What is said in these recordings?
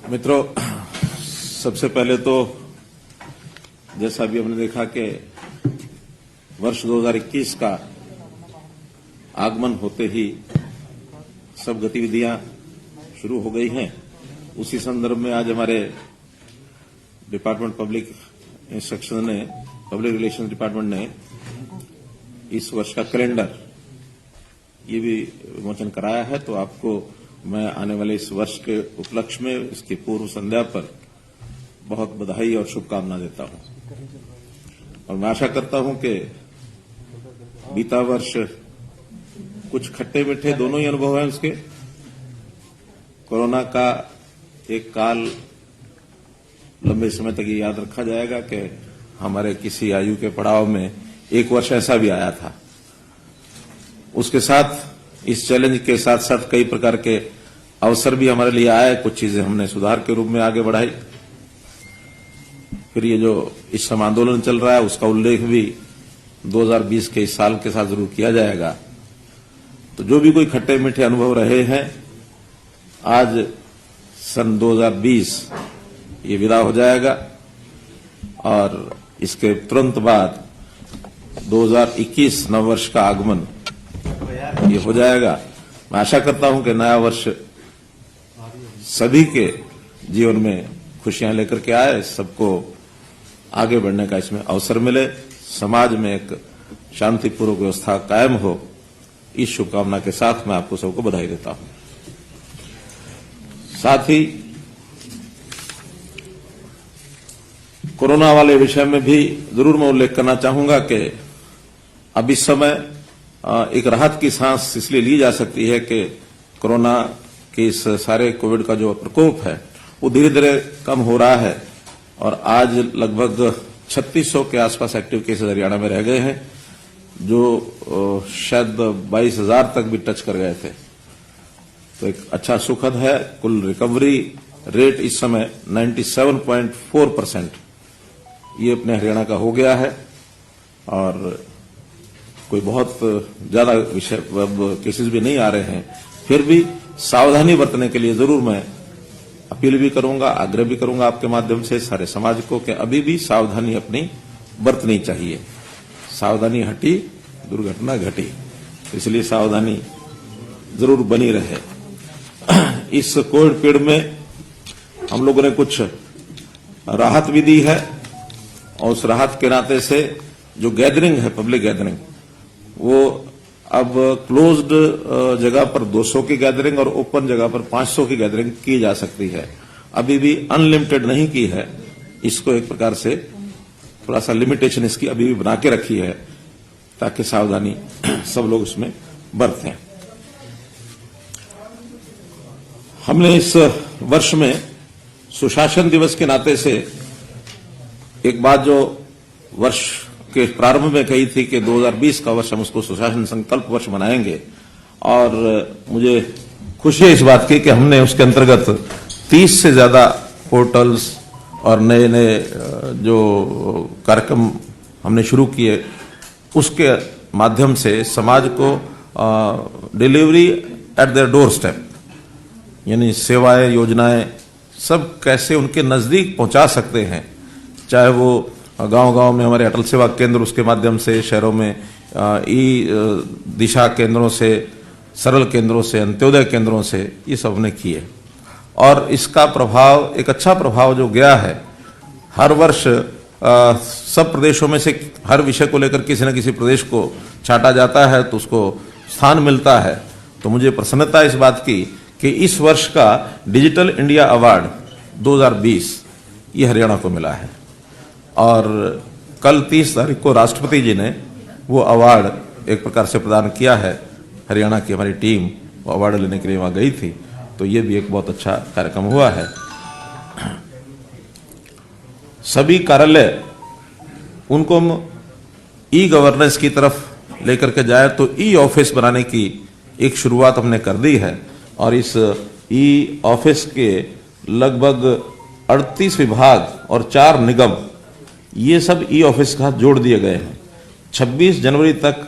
मित्रों, सबसे पहले तो जैसा अभी हमने देखा कि वर्ष 2021 का आगमन होते ही सब गतिविधियां शुरू हो गई हैं। उसी संदर्भ में आज हमारे डिपार्टमेंट पब्लिक इंस्ट्रक्शन ने, पब्लिक रिलेशंस डिपार्टमेंट ने इस वर्ष का कैलेंडर ये भी विमोचन कराया है। तो आपको मैं आने वाले इस वर्ष के उपलक्ष्य में इसकी पूर्व संध्या पर बहुत बधाई और शुभकामना देता हूं और मैं आशा करता हूं कि बीता वर्ष कुछ खट्टे मीठे दोनों ही अनुभव हैं उसके। कोरोना का एक काल लंबे समय तक ये याद रखा जाएगा कि हमारे किसी आयु के पड़ाव में एक वर्ष ऐसा भी आया था। उसके साथ इस चैलेंज के साथ साथ कई प्रकार के अवसर भी हमारे लिए आए। कुछ चीजें हमने सुधार के रूप में आगे बढ़ाई। फिर ये जो इस समय आंदोलन चल रहा है उसका उल्लेख भी 2020 के इस साल के साथ जरूर किया जाएगा। तो जो भी कोई खट्टे मीठे अनुभव रहे हैं, आज सन 2020 ये विदा हो जाएगा और इसके तुरंत बाद 2021 नववर्ष का आगमन ये हो जाएगा। मैं आशा करता हूं कि नया वर्ष सभी के जीवन में खुशियां लेकर के आए, सबको आगे बढ़ने का इसमें अवसर मिले, समाज में एक शांतिपूर्वक व्यवस्था कायम हो। इस शुभकामना के साथ मैं आपको सबको बधाई देता हूं। साथ ही कोरोना वाले विषय में भी जरूर मैं उल्लेख करना चाहूंगा कि अब इस समय एक राहत की सांस इसलिए ली जा सकती है कि कोरोना के इस सारे कोविड का जो प्रकोप है वो धीरे धीरे कम हो रहा है और आज लगभग 3600 के आसपास एक्टिव केसेस हरियाणा में रह गए हैं, जो शायद 22,000 तक भी टच कर गए थे। तो एक अच्छा सुखद है। कुल रिकवरी रेट इस समय 97.4% ये अपने हरियाणा का हो गया है और कोई बहुत ज्यादा विषय केसेस भी नहीं आ रहे हैं। फिर भी सावधानी बरतने के लिए जरूर मैं अपील भी करूंगा, आग्रह भी करूंगा आपके माध्यम से सारे समाज को कि अभी भी सावधानी अपनी बरतनी चाहिए। सावधानी हटी, दुर्घटना घटी, इसलिए सावधानी जरूर बनी रहे। इस कोविड पीरियड में हम लोगों ने कुछ राहत भी दी है और उस राहत के नाते से जो गैदरिंग है, पब्लिक गैदरिंग, वो अब क्लोज्ड जगह पर 200 की गैदरिंग और ओपन जगह पर 500 की गैदरिंग की जा सकती है। अभी भी अनलिमिटेड नहीं की है, इसको एक प्रकार से थोड़ा सा लिमिटेशन इसकी अभी भी बना के रखी है ताकि सावधानी सब लोग इसमें बरतें। हमने इस वर्ष में सुशासन दिवस के नाते से एक बात जो वर्ष के प्रारंभ में कही थी कि 2020 का वर्ष हम उसको सुशासन संकल्प वर्ष मनाएंगे और मुझे खुशी है इस बात की कि हमने उसके अंतर्गत 30 से ज्यादा पोर्टल्स और नए नए जो कार्यक्रम हमने शुरू किए, उसके माध्यम से समाज को delivery at their door step, यानी सेवाएं, योजनाएं सब कैसे उनके नजदीक पहुंचा सकते हैं। चाहे वो गांव-गांव में हमारे अटल सेवा केंद्र, उसके माध्यम से शहरों में ई दिशा केंद्रों से, सरल केंद्रों से, अंत्योदय केंद्रों से, ये सब ने किए और इसका प्रभाव, एक अच्छा प्रभाव जो गया है। हर वर्ष सब प्रदेशों में से हर विषय को लेकर किसी न किसी प्रदेश को छांटा जाता है तो उसको स्थान मिलता है। तो मुझे प्रसन्नता इस बात की कि इस वर्ष का डिजिटल इंडिया अवार्ड 2020 ये हरियाणा को मिला है और कल 30 तारीख को राष्ट्रपति जी ने वो अवार्ड एक प्रकार से प्रदान किया है। हरियाणा की हमारी टीम वो अवार्ड लेने के लिए वहां गई थी, तो ये भी एक बहुत अच्छा कार्यक्रम हुआ है। सभी कार्यालय उनको हम ई गवर्नेंस की तरफ लेकर के जाए तो ई ऑफिस बनाने की एक शुरुआत हमने कर दी है और इस ई ऑफिस के लगभग 38 विभाग और 4 निगम, ये सब ई ऑफिस का जोड़ दिए गए हैं। 26 जनवरी तक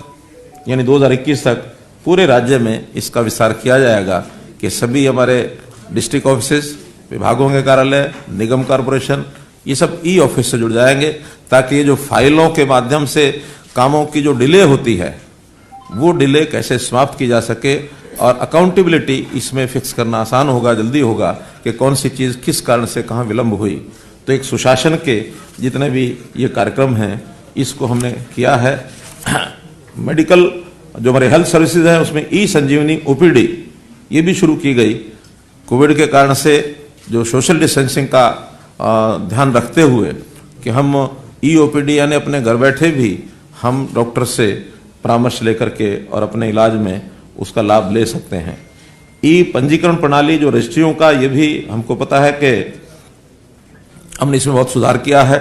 यानी 2021 तक पूरे राज्य में इसका विस्तार किया जाएगा कि सभी हमारे डिस्ट्रिक्ट ऑफिसेस विभागों के कार्यालय, निगम कॉरपोरेशन, ये सब ई ऑफिस से जुड़ जाएंगे, ताकि ये जो फाइलों के माध्यम से कामों की जो डिले होती है वो डिले कैसे समाप्त की जा सके, और अकाउंटेबिलिटी इसमें फिक्स करना आसान होगा, जल्दी होगा कि कौन सी चीज़ किस कारण से कहाँ विलंब हुई। तो एक सुशासन के जितने भी ये कार्यक्रम हैं इसको हमने किया है। मेडिकल जो हमारे हेल्थ सर्विसेज हैं उसमें ई संजीवनी ओपीडी ये भी शुरू की गई। कोविड के कारण से जो सोशल डिस्टेंसिंग का ध्यान रखते हुए कि हम ई ओपीडी यानी अपने घर बैठे भी हम डॉक्टर से परामर्श लेकर के और अपने इलाज में उसका लाभ ले सकते हैं। ई पंजीकरण प्रणाली जो रजिस्ट्रियों का, ये भी हमको पता है कि हमने इसमें बहुत सुधार किया है।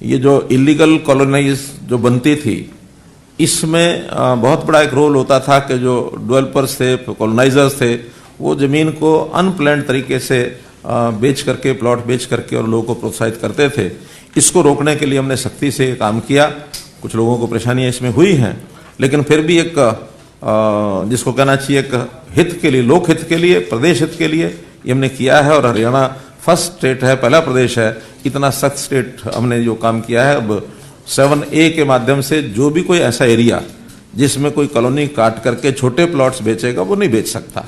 ये जो इलीगल कॉलोनाइज जो बनती थी इसमें बहुत बड़ा एक रोल होता था कि जो डेवलपर्स थे, कॉलोनाइजर्स थे, वो जमीन को अनप्लान्ड तरीके से बेच करके, प्लॉट बेच करके और लोगों को प्रोत्साहित करते थे। इसको रोकने के लिए हमने सख्ती से काम किया। कुछ लोगों को परेशानियां इसमें हुई हैं, लेकिन फिर भी एक जिसको कहना चाहिए एक हित के लिए, लोक हित के लिए, प्रदेश हित के लिए ये हमने किया है। और हरियाणा फर्स्ट स्टेट है, पहला प्रदेश है, इतना सख्त स्टेट हमने जो काम किया है। अब 7A के माध्यम से जो भी कोई ऐसा एरिया जिसमें कोई कॉलोनी काट करके छोटे प्लॉट्स बेचेगा वो नहीं बेच सकता।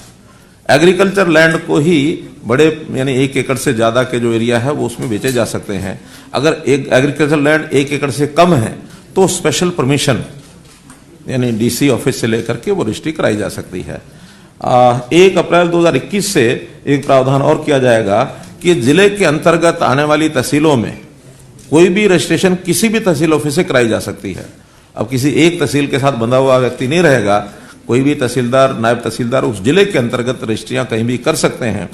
एग्रीकल्चर लैंड को ही बड़े यानी 1 एकड़ से ज्यादा के जो एरिया है वो उसमें बेचे जा सकते हैं। अगर एक एग्रीकल्चर लैंड 1 एकड़ से कम है तो स्पेशल परमिशन यानी डीसी ऑफिस से लेकर के वो रजिस्ट्री कराई जा सकती है। 1 अप्रैल 2021 से एक प्रावधान और किया जाएगा कि जिले के अंतर्गत आने वाली तहसीलों में कोई भी रजिस्ट्रेशन किसी भी तहसील ऑफिस से कराई जा सकती है। अब किसी एक तहसील के साथ बंधा हुआ व्यक्ति नहीं रहेगा, कोई भी तहसीलदार, नायब तहसीलदार उस जिले के अंतर्गत रजिस्ट्रियां कहीं भी कर सकते हैं।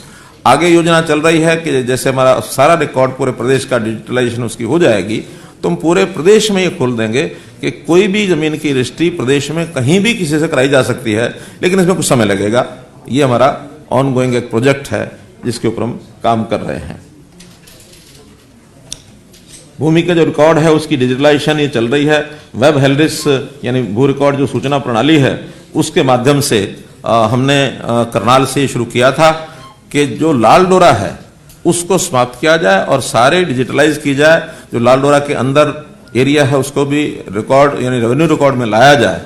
आगे योजना चल रही है कि जैसे हमारा सारा रिकॉर्ड पूरे प्रदेश का डिजिटलाइजेशन उसकी हो जाएगी तो हम पूरे प्रदेश में ये खोल देंगे कि कोई भी जमीन की रजिस्ट्री प्रदेश में कहीं भी किसी से कराई जा सकती है, लेकिन इसमें कुछ समय लगेगा। ये हमारा ऑनगोइंग एक प्रोजेक्ट है जिसके ऊपर हम काम कर रहे हैं। भूमि का जो रिकॉर्ड है उसकी डिजिटलाइजेशन ये चल रही है। वेब हेल्रिस यानी भू रिकॉर्ड जो सूचना प्रणाली है उसके माध्यम से हमने करनाल से शुरू किया था कि जो लाल डोरा है उसको समाप्त किया जाए और सारे डिजिटलाइज की जाए। जो लाल डोरा के अंदर एरिया है उसको भी रिकॉर्ड यानी रेवेन्यू रिकॉर्ड में लाया जाए।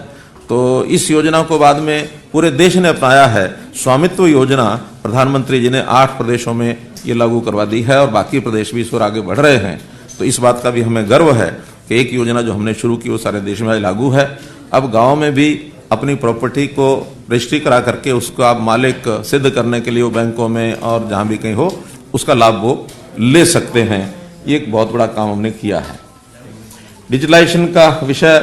तो इस योजना को बाद में पूरे देश ने अपनाया है। स्वामित्व योजना प्रधानमंत्री जी ने 8 प्रदेशों में ये लागू करवा दी है और बाकी प्रदेश भी इस ओर आगे बढ़ रहे हैं। तो इस बात का भी हमें गर्व है कि एक योजना जो हमने शुरू की वो सारे देश में लागू है। अब गाँव में भी अपनी प्रॉपर्टी को रजिस्ट्री करा करके उसको आप मालिक सिद्ध करने के लिए वो बैंकों में और जहां भी कहीं हो उसका लाभ वो ले सकते हैं। ये एक बहुत बड़ा काम हमने किया है। डिजिटलाइजेशन का विषय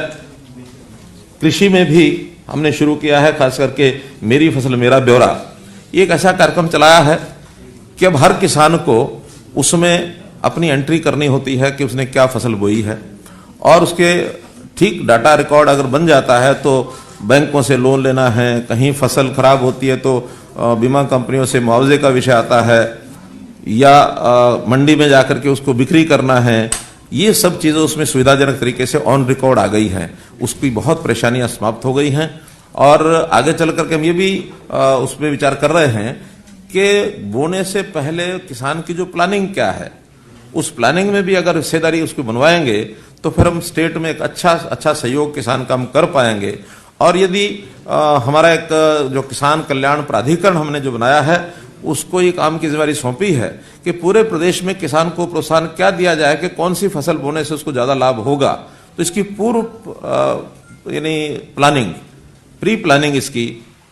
कृषि में भी हमने शुरू किया है, खास करके मेरी फसल मेरा ब्यौरा। ये एक ऐसा कार्यक्रम चलाया है कि अब हर किसान को उसमें अपनी एंट्री करनी होती है कि उसने क्या फसल बोई है और उसके ठीक डाटा रिकॉर्ड अगर बन जाता है तो बैंकों से लोन लेना है, कहीं फसल खराब होती है तो बीमा कंपनियों से मुआवजे का विषय आता है, या मंडी में जाकर के उसको बिक्री करना है। ये सब चीज़ें उसमें सुविधाजनक तरीके से ऑन रिकॉर्ड आ गई हैं। उसकी बहुत परेशानियां समाप्त हो गई हैं और आगे चल करके हम ये भी उसमें विचार कर रहे हैं कि बोने से पहले किसान की जो प्लानिंग क्या है, उस प्लानिंग में भी अगर हिस्सेदारी उसको बनवाएंगे तो फिर हम स्टेट में एक अच्छा सहयोग किसान का हम कर पाएंगे। और यदि हमारा एक जो किसान कल्याण प्राधिकरण हमने जो बनाया है उसको ये काम की जिम्मेदारी सौंपी है कि पूरे प्रदेश में किसान को प्रोत्साहन क्या दिया जाए कि कौन सी फसल बोने से उसको ज्यादा लाभ होगा। तो इसकी पूर्व यानी प्लानिंग, प्री प्लानिंग इसकी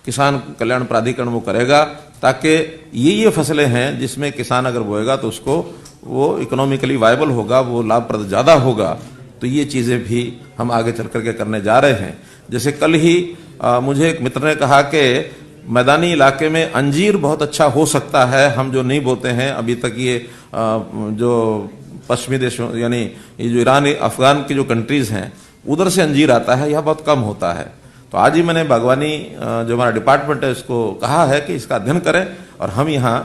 किसान कल्याण प्राधिकरण वो करेगा ताकि ये फसलें हैं जिसमें किसान अगर बोएगा तो उसको वो इकोनॉमिकली वायबल होगा, वो लाभप्रद ज्यादा होगा। तो ये चीजें भी हम आगे चल करके करने जा रहे हैं। जैसे कल ही मुझे एक मित्र ने कहा कि मैदानी इलाके में अंजीर बहुत अच्छा हो सकता है, हम जो नहीं बोते हैं अभी तक। ये जो पश्चिमी देशों यानी ये जो ईरान अफगान की जो कंट्रीज हैं उधर से अंजीर आता है, यह बहुत कम होता है। तो आज ही मैंने बागवानी जो हमारा डिपार्टमेंट है उसको कहा है कि इसका अध्ययन करें और हम यहाँ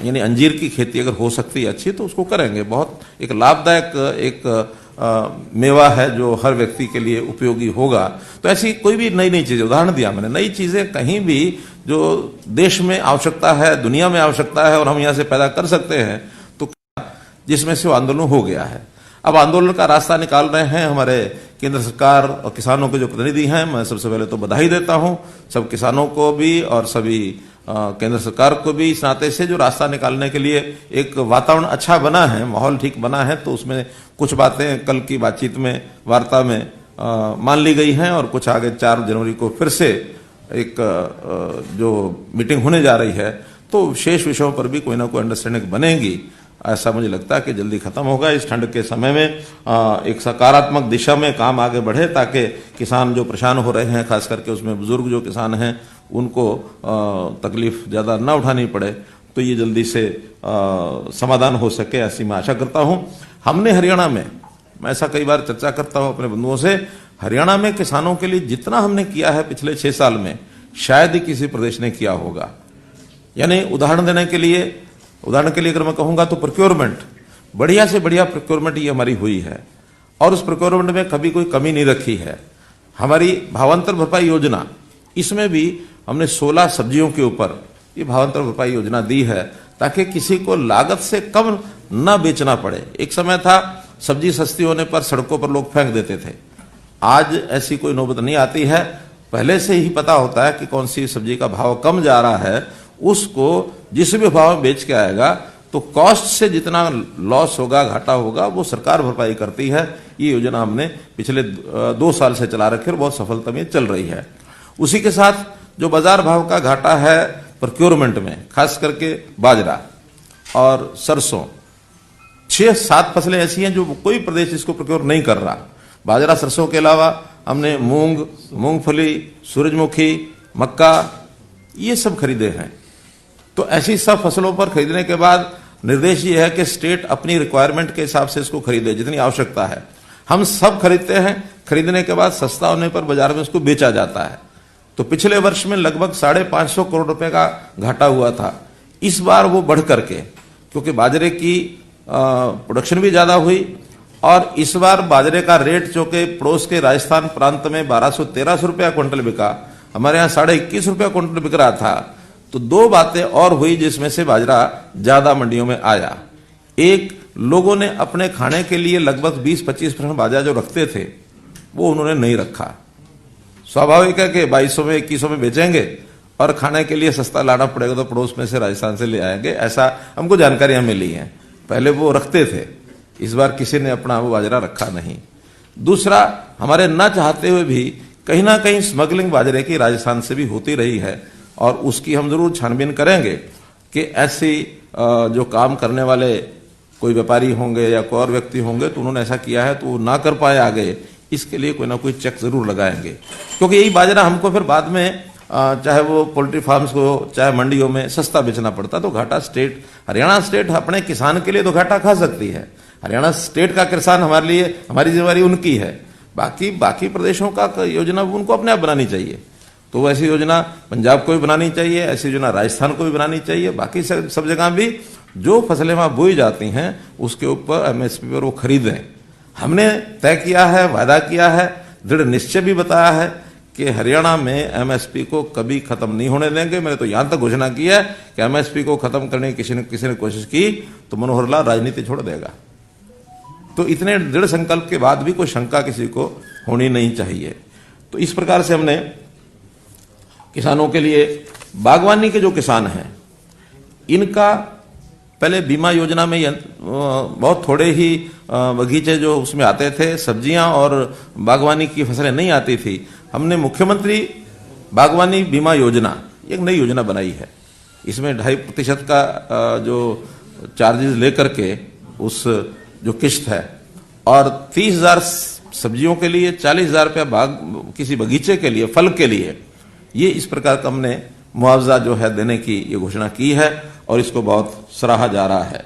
यानी अंजीर की खेती अगर हो सकती है अच्छी तो उसको करेंगे। बहुत एक लाभदायक एक मेवा है जो हर व्यक्ति के लिए उपयोगी होगा। तो ऐसी कोई भी नई चीजें, उदाहरण दिया मैंने, नई चीजें कहीं भी जो देश में आवश्यकता है, दुनिया में आवश्यकता है और हम यहां से पैदा कर सकते हैं, तो जिसमें से वो आंदोलन हो गया है। अब आंदोलन का रास्ता निकाल रहे हैं हमारे केंद्र सरकार और किसानों के जो प्रतिनिधि हैं। मैं सबसे पहले तो बधाई देता हूं सब किसानों को भी और सभी केंद्र सरकार को भी, इस नाते से जो रास्ता निकालने के लिए एक वातावरण अच्छा बना है, माहौल ठीक बना है। तो उसमें कुछ बातें कल की बातचीत में, वार्ता में मान ली गई हैं और कुछ आगे 4 जनवरी को फिर से एक जो मीटिंग होने जा रही है, तो शेष विषयों पर भी कोई ना कोई अंडरस्टैंडिंग बनेगी। ऐसा मुझे लगता है कि जल्दी खत्म होगा। इस ठंड के समय में एक सकारात्मक दिशा में काम आगे बढ़े, ताकि किसान जो परेशान हो रहे हैं, खास करके उसमें बुजुर्ग जो किसान हैं, उनको तकलीफ ज्यादा न उठानी पड़े, तो ये जल्दी से समाधान हो सके, ऐसी मैं आशा करता हूं। हमने हरियाणा में, मैं ऐसा कई बार चर्चा करता हूं अपने बंधुओं से, हरियाणा में किसानों के लिए जितना हमने किया है पिछले 6 साल में, शायद ही किसी प्रदेश ने किया होगा। यानी उदाहरण के लिए अगर मैं कहूंगा तो प्रोक्योरमेंट, बढ़िया से बढ़िया प्रोक्योरमेंट ये हमारी हुई है और उस प्रोक्योरमेंट में कभी कोई कमी नहीं रखी है। हमारी भावांतर भरपाई योजना, इसमें भी हमने 16 सब्जियों के ऊपर ये भावांतर भरपाई योजना दी है, ताकि किसी को लागत से कम न बेचना पड़े। एक समय था सब्जी सस्ती होने पर सड़कों पर लोग फेंक देते थे, आज ऐसी कोई नौबत नहीं आती है। पहले से ही पता होता है कि कौन सी सब्जी का भाव कम जा रहा है, उसको जिस भी भाव में बेच के आएगा, तो कॉस्ट से जितना लॉस होगा, घाटा होगा, वो सरकार भरपाई करती है। ये योजना हमने पिछले 2 साल से चला रखी है और बहुत सफलता में चल रही है। उसी के साथ जो बाजार भाव का घाटा है प्रोक्योरमेंट में, खास करके बाजरा और सरसों, 6-7 फसलें ऐसी हैं जो कोई प्रदेश इसको प्रोक्योर नहीं कर रहा। बाजरा सरसों के अलावा हमने मूंग, मूंगफली, सूरजमुखी, मक्का, ये सब खरीदे हैं। तो ऐसी सब फसलों पर खरीदने के बाद निर्देश ये है कि स्टेट अपनी रिक्वायरमेंट के हिसाब से इसको खरीदे, जितनी आवश्यकता है। हम सब खरीदते हैं, खरीदने के बाद सस्ता होने पर बाजार में उसको बेचा जाता है। तो पिछले वर्ष में लगभग 550 करोड़ रुपए का घाटा हुआ था। इस बार वो बढ़ करके, क्योंकि बाजरे की प्रोडक्शन भी ज्यादा हुई और इस बार बाजरे का रेट जो कि पड़ोस के राजस्थान प्रांत में 1200-1300 रुपया क्विंटल बिका, हमारे यहाँ 21.5 रुपया क्विंटल बिक रहा था। तो 2 बातें और हुई जिसमें से बाजरा ज्यादा मंडियों में आया। एक, लोगों ने अपने खाने के लिए लगभग 20-25% बाजरा जो रखते थे वो उन्होंने नहीं रखा। स्वाभाविक है कि 2200 में 2100 में बेचेंगे और खाने के लिए सस्ता लाना पड़ेगा, तो पड़ोस में से राजस्थान से ले आएंगे, ऐसा हमको जानकारियां मिली हैं। पहले वो रखते थे, इस बार किसी ने अपना वो बाजरा रखा नहीं। दूसरा, हमारे न चाहते हुए भी कहीं ना कहीं स्मगलिंग बाजरे की राजस्थान से भी होती रही है और उसकी हम जरूर छानबीन करेंगे कि ऐसी जो काम करने वाले कोई व्यापारी होंगे या कोई और व्यक्ति होंगे, तो उन्होंने ऐसा किया है तो वो ना कर पाए आगे, इसके लिए कोई ना कोई चेक जरूर लगाएंगे। क्योंकि यही बाजरा हमको फिर बाद में चाहे वो पोल्ट्री फार्म्स को, चाहे मंडियों में सस्ता बेचना पड़ता, तो घाटा स्टेट, हरियाणा स्टेट अपने किसान के लिए तो घाटा खा सकती है। हरियाणा स्टेट का किसान हमारे लिए, हमारी जिम्मेवारी उनकी है। बाकी प्रदेशों का योजना उनको अपने आप बनानी चाहिए। तो ऐसी योजना पंजाब को भी बनानी चाहिए, ऐसी योजना राजस्थान को भी बनानी चाहिए। बाकी सब जगह भी जो फसलें वहां बोई जाती हैं उसके ऊपर एमएसपी पर वो खरीदें। हमने तय किया है, वादा किया है, दृढ़ निश्चय भी बताया है कि हरियाणा में एमएसपी को कभी खत्म नहीं होने देंगे। मैंने तो यहां तक घोषणा की है कि एमएसपी को खत्म करने की किसी ने कोशिश की तो मनोहर लाल राजनीति छोड़ देगा। तो इतने दृढ़ संकल्प के बाद भी कोई शंका किसी को होनी नहीं चाहिए। तो इस प्रकार से हमने किसानों के लिए, बागवानी के जो किसान हैं, इनका पहले बीमा योजना में बहुत थोड़े ही बगीचे जो उसमें आते थे, सब्जियां और बागवानी की फसलें नहीं आती थी। हमने मुख्यमंत्री बागवानी बीमा योजना, एक नई योजना बनाई है। इसमें 2.5% का जो चार्जेस लेकर के उस जो किश्त है, और 30,000 सब्जियों के लिए, 40,000 रुपया किसी बगीचे के लिए, फल के लिए, ये इस प्रकार का हमने मुआवजा जो है देने की ये घोषणा की है और इसको बहुत सराहा जा रहा है।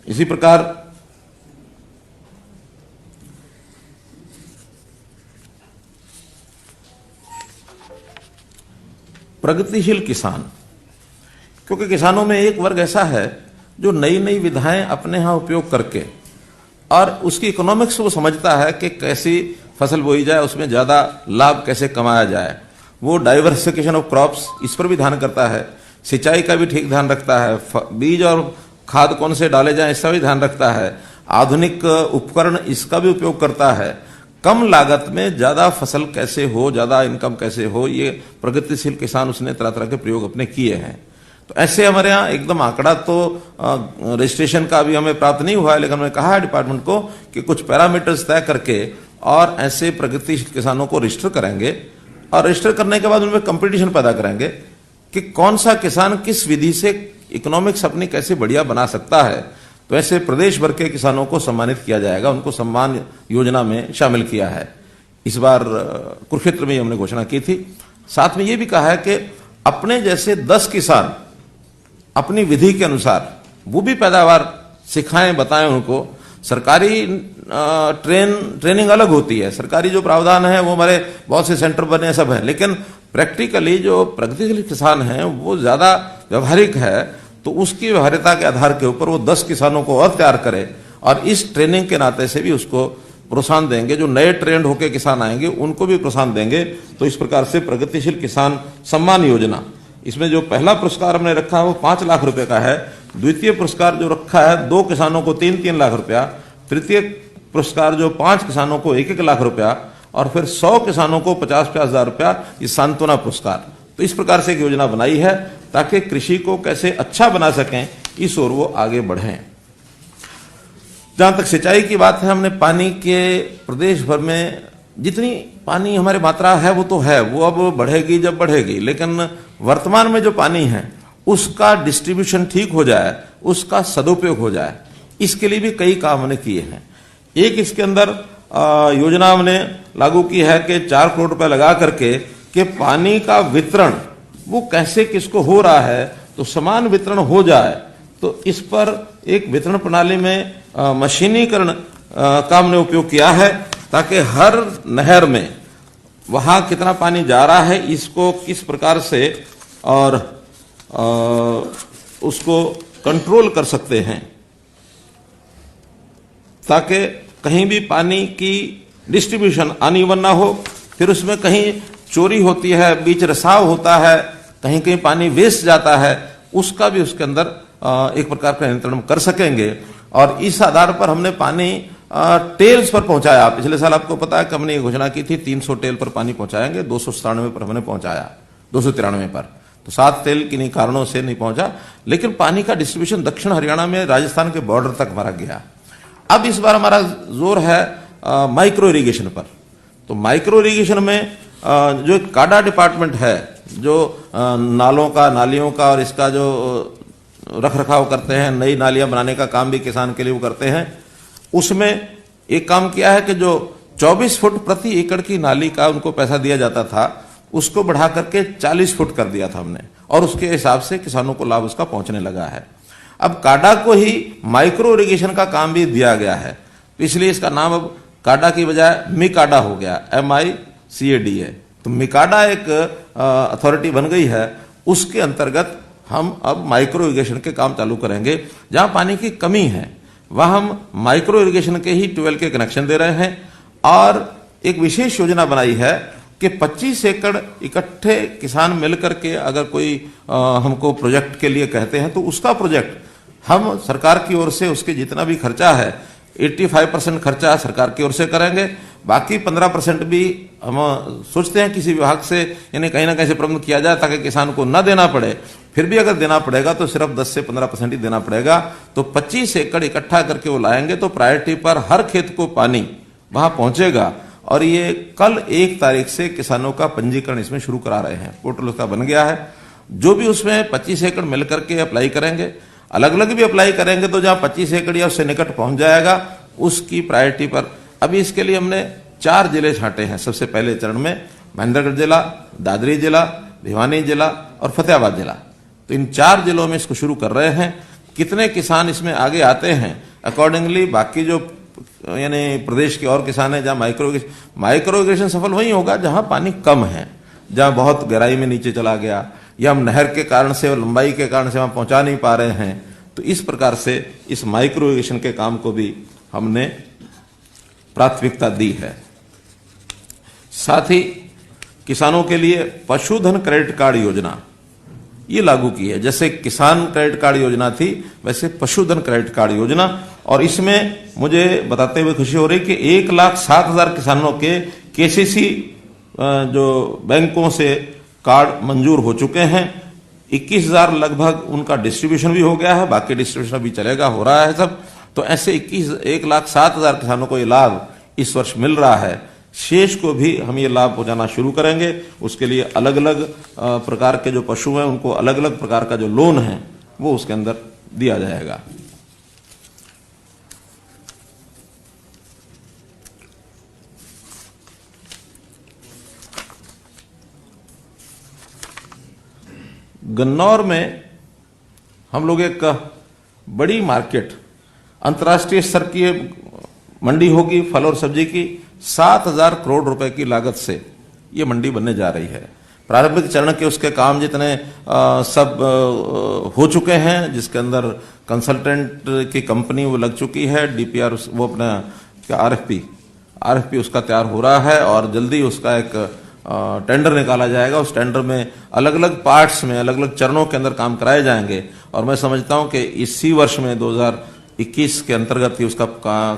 इसी प्रकार प्रगतिशील किसान, क्योंकि किसानों में एक वर्ग ऐसा है जो नई नई विधाएं अपने यहां उपयोग करके और उसकी इकोनॉमिक्स वो समझता है कि कैसी फसल बोई जाए, उसमें ज्यादा लाभ कैसे कमाया जाए। वो डाइवर्सिफिकेशन ऑफ क्रॉप्स, इस पर भी ध्यान करता है, सिंचाई का भी ठीक ध्यान रखता है, बीज और खाद कौन से डाले जाएं इसका भी ध्यान रखता है, आधुनिक उपकरण इसका भी उपयोग करता है, कम लागत में ज्यादा फसल कैसे हो, ज्यादा इनकम कैसे हो, ये प्रगतिशील किसान उसने तरह तरह के प्रयोग अपने किए हैं। तो ऐसे हमारे यहाँ एकदम आंकड़ा तो रजिस्ट्रेशन का अभी हमें प्राप्त नहीं हुआ है, लेकिन हमने कहा है डिपार्टमेंट को कि कुछ पैरामीटर्स तय करके और ऐसे प्रगतिशील किसानों को रजिस्टर करेंगे और रजिस्टर करने के बाद उनमें कंपटीशन पैदा करेंगे कि कौन सा किसान किस विधि से इकोनॉमिक्स अपनी कैसे बढ़िया बना सकता है। तो ऐसे प्रदेश भर के किसानों को सम्मानित किया जाएगा, उनको सम्मान योजना में शामिल किया है। इस बार कुरुक्षेत्र में हमने घोषणा की थी। साथ में ये भी कहा है कि अपने जैसे 10 किसान अपनी विधि के अनुसार वो भी पैदावार सिखाएं, बताएं उनको। सरकारी ट्रेनिंग अलग होती है, सरकारी जो प्रावधान है वो हमारे बहुत से सेंटर बने सब है, लेकिन प्रैक्टिकली जो प्रगतिशील किसान हैं वो ज्यादा व्यवहारिक है। तो उसकी व्यवहारिकता के आधार के ऊपर वो 10 किसानों को और तैयार करे और इस ट्रेनिंग के नाते से भी उसको प्रोत्साहन देंगे। जो नए ट्रेंड होकर किसान आएंगे उनको भी प्रोत्साहन देंगे। तो इस प्रकार से प्रगतिशील किसान सम्मान योजना, इसमें जो पहला पुरस्कार हमने रखा है वो 5 लाख रुपए का है, द्वितीय पुरस्कार जो रखा है 2 किसानों को 3-3 लाख रुपया, तृतीय पुरस्कार जो 5 किसानों को 1-1 लाख रुपया और फिर 100 किसानों को 50-50 हजार रुपया, ये सांत्वना पुरस्कार। तो इस प्रकार से एक योजना बनाई है ताकि कृषि को कैसे अच्छा बना सकें, इस ओर वो आगे बढ़ें। जहां तक सिंचाई की बात है, हमने पानी के प्रदेश भर में जितनी पानी हमारी मात्रा है वो तो है, वो अब बढ़ेगी जब बढ़ेगी, लेकिन वर्तमान में जो पानी है उसका डिस्ट्रीब्यूशन ठीक हो जाए, उसका सदुपयोग हो जाए, इसके लिए भी कई काम हमने किए हैं। एक इसके अंदर योजना हमने लागू की है कि 4 करोड़ रुपए लगा करके कि पानी का वितरण वो कैसे किसको हो रहा है तो समान वितरण हो जाए। तो इस पर एक वितरण प्रणाली में मशीनीकरण का हमने उपयोग किया है ताकि हर नहर में वहां कितना पानी जा रहा है इसको किस प्रकार से और उसको कंट्रोल कर सकते हैं, ताकि कहीं भी पानी की डिस्ट्रीब्यूशन अनइवन ना हो, फिर उसमें कहीं चोरी होती है, बीच रिसाव होता है, कहीं कहीं पानी वेस्ट जाता है, उसका भी उसके अंदर एक प्रकार का नियंत्रण कर सकेंगे। और इस आधार पर हमने पानी टेल्स पर पहुंचाया। पिछले साल आपको पता है कि हमने ये घोषणा की थी 300 टेल पर पानी पहुंचाएंगे, 297 पर हमने पहुंचाया, 293 पर। तो 7 टेल किन्हीं कारणों से नहीं पहुंचा, लेकिन पानी का डिस्ट्रीब्यूशन दक्षिण हरियाणा में राजस्थान के बॉर्डर तक हमारा गया। अब इस बार हमारा जोर है माइक्रो इरिगेशन पर। तो माइक्रो इरिगेशन में जो एक काडा डिपार्टमेंट है जो नालों का, नालियों का और इसका जो रख रखाव करते हैं, नई नालियां बनाने का काम भी किसान के लिए वो करते हैं, उसमें एक काम किया है कि जो 24 फुट प्रति एकड़ की नाली का उनको पैसा दिया जाता था उसको बढ़ा करके 40 फुट कर दिया था हमने, और उसके हिसाब से किसानों को लाभ उसका पहुंचने लगा है। अब काडा को ही माइक्रो इरिगेशन का काम भी दिया गया है, तो इसलिए इसका नाम अब काडा की बजाय मिकाडा हो गया, MICADA। तो मिकाडा एक अथॉरिटी बन गई है, उसके अंतर्गत हम अब माइक्रो इरिगेशन के काम चालू करेंगे। जहां पानी की कमी है वहां हम माइक्रो इरिगेशन के ही ट्यूबवेल के कनेक्शन दे रहे हैं, और एक विशेष योजना बनाई है कि 25 एकड़ इकट्ठे किसान मिलकर के अगर कोई हमको प्रोजेक्ट के लिए कहते हैं तो उसका प्रोजेक्ट हम सरकार की ओर से उसके जितना भी खर्चा है 85% खर्चा सरकार की ओर से करेंगे, बाकी 15% भी हम सोचते हैं किसी विभाग से यानी कहीं ना कहीं से प्रबंध किया जाए ताकि किसान को न देना पड़े। फिर भी अगर देना पड़ेगा तो सिर्फ 10 से 15% ही देना पड़ेगा। तो 25 एकड़ इकट्ठा करके वो लाएंगे तो प्रायोरिटी पर हर खेत को पानी वहां पहुंचेगा। और ये कल 1 तारीख से किसानों का पंजीकरण इसमें शुरू करा रहे हैं, पोर्टल उसका बन गया है। जो भी उसमें 25 एकड़ मिलकर के अप्लाई करेंगे, अलग अलग भी अप्लाई करेंगे तो जहां 25 एकड़ या उससे निकट पहुंच जाएगा उसकी प्रायोरिटी पर। अभी इसके लिए हमने 4 जिले छांटे हैं। सबसे पहले चरण में महेंद्रगढ़ जिला, दादरी जिला, भिवानी जिला और फतेहाबाद जिला। तो इन 4 जिलों में इसको शुरू कर रहे हैं। कितने किसान इसमें आगे आते हैं अकॉर्डिंगली बाकी जो यानी प्रदेश के और किसान हैं जहां माइक्रो इरिगेशन सफल वही होगा जहां पानी कम है, जहां बहुत गहराई में नीचे चला गया या हम नहर के कारण से और लंबाई के कारण से वहां पहुंचा नहीं पा रहे हैं। तो इस प्रकार से इस माइक्रो इरिगेशन के काम को भी हमने प्राथमिकता दी है। साथ ही किसानों के लिए पशुधन क्रेडिट कार्ड योजना ये लागू की है। जैसे किसान क्रेडिट कार्ड योजना थी, वैसे पशुधन क्रेडिट कार्ड योजना। और इसमें मुझे बताते हुए खुशी हो रही कि 1,07,000 किसानों के केसीसी जो बैंकों से कार्ड मंजूर हो चुके हैं। 21,000 लगभग उनका डिस्ट्रीब्यूशन भी हो गया है, बाकी डिस्ट्रीब्यूशन भी चलेगा, हो रहा है सब। तो ऐसे 1,07,000 किसानों को ये लाभ इस वर्ष मिल रहा है। शेष को भी हम ये लाभ पहुंचाना शुरू करेंगे। उसके लिए अलग अलग प्रकार के जो पशु हैं उनको अलग अलग प्रकार का जो लोन है वो उसके अंदर दिया जाएगा। गन्नौर में हम लोग एक बड़ी मार्केट, अंतर्राष्ट्रीय स्तर की मंडी होगी फल और सब्जी की। 7,000 करोड़ रुपए की लागत से ये मंडी बनने जा रही है। प्रारंभिक चरण के उसके काम जितने सब हो चुके हैं, जिसके अंदर कंसल्टेंट की कंपनी वो लग चुकी है, डीपीआर वो अपना क्या आरएफपी उसका तैयार हो रहा है और जल्दी उसका एक टेंडर निकाला जाएगा। उस टेंडर में अलग अलग पार्ट्स में अलग अलग चरणों के अंदर काम कराए जाएंगे और मैं समझता हूं कि इसी वर्ष में 2021 के अंतर्गत ही उसका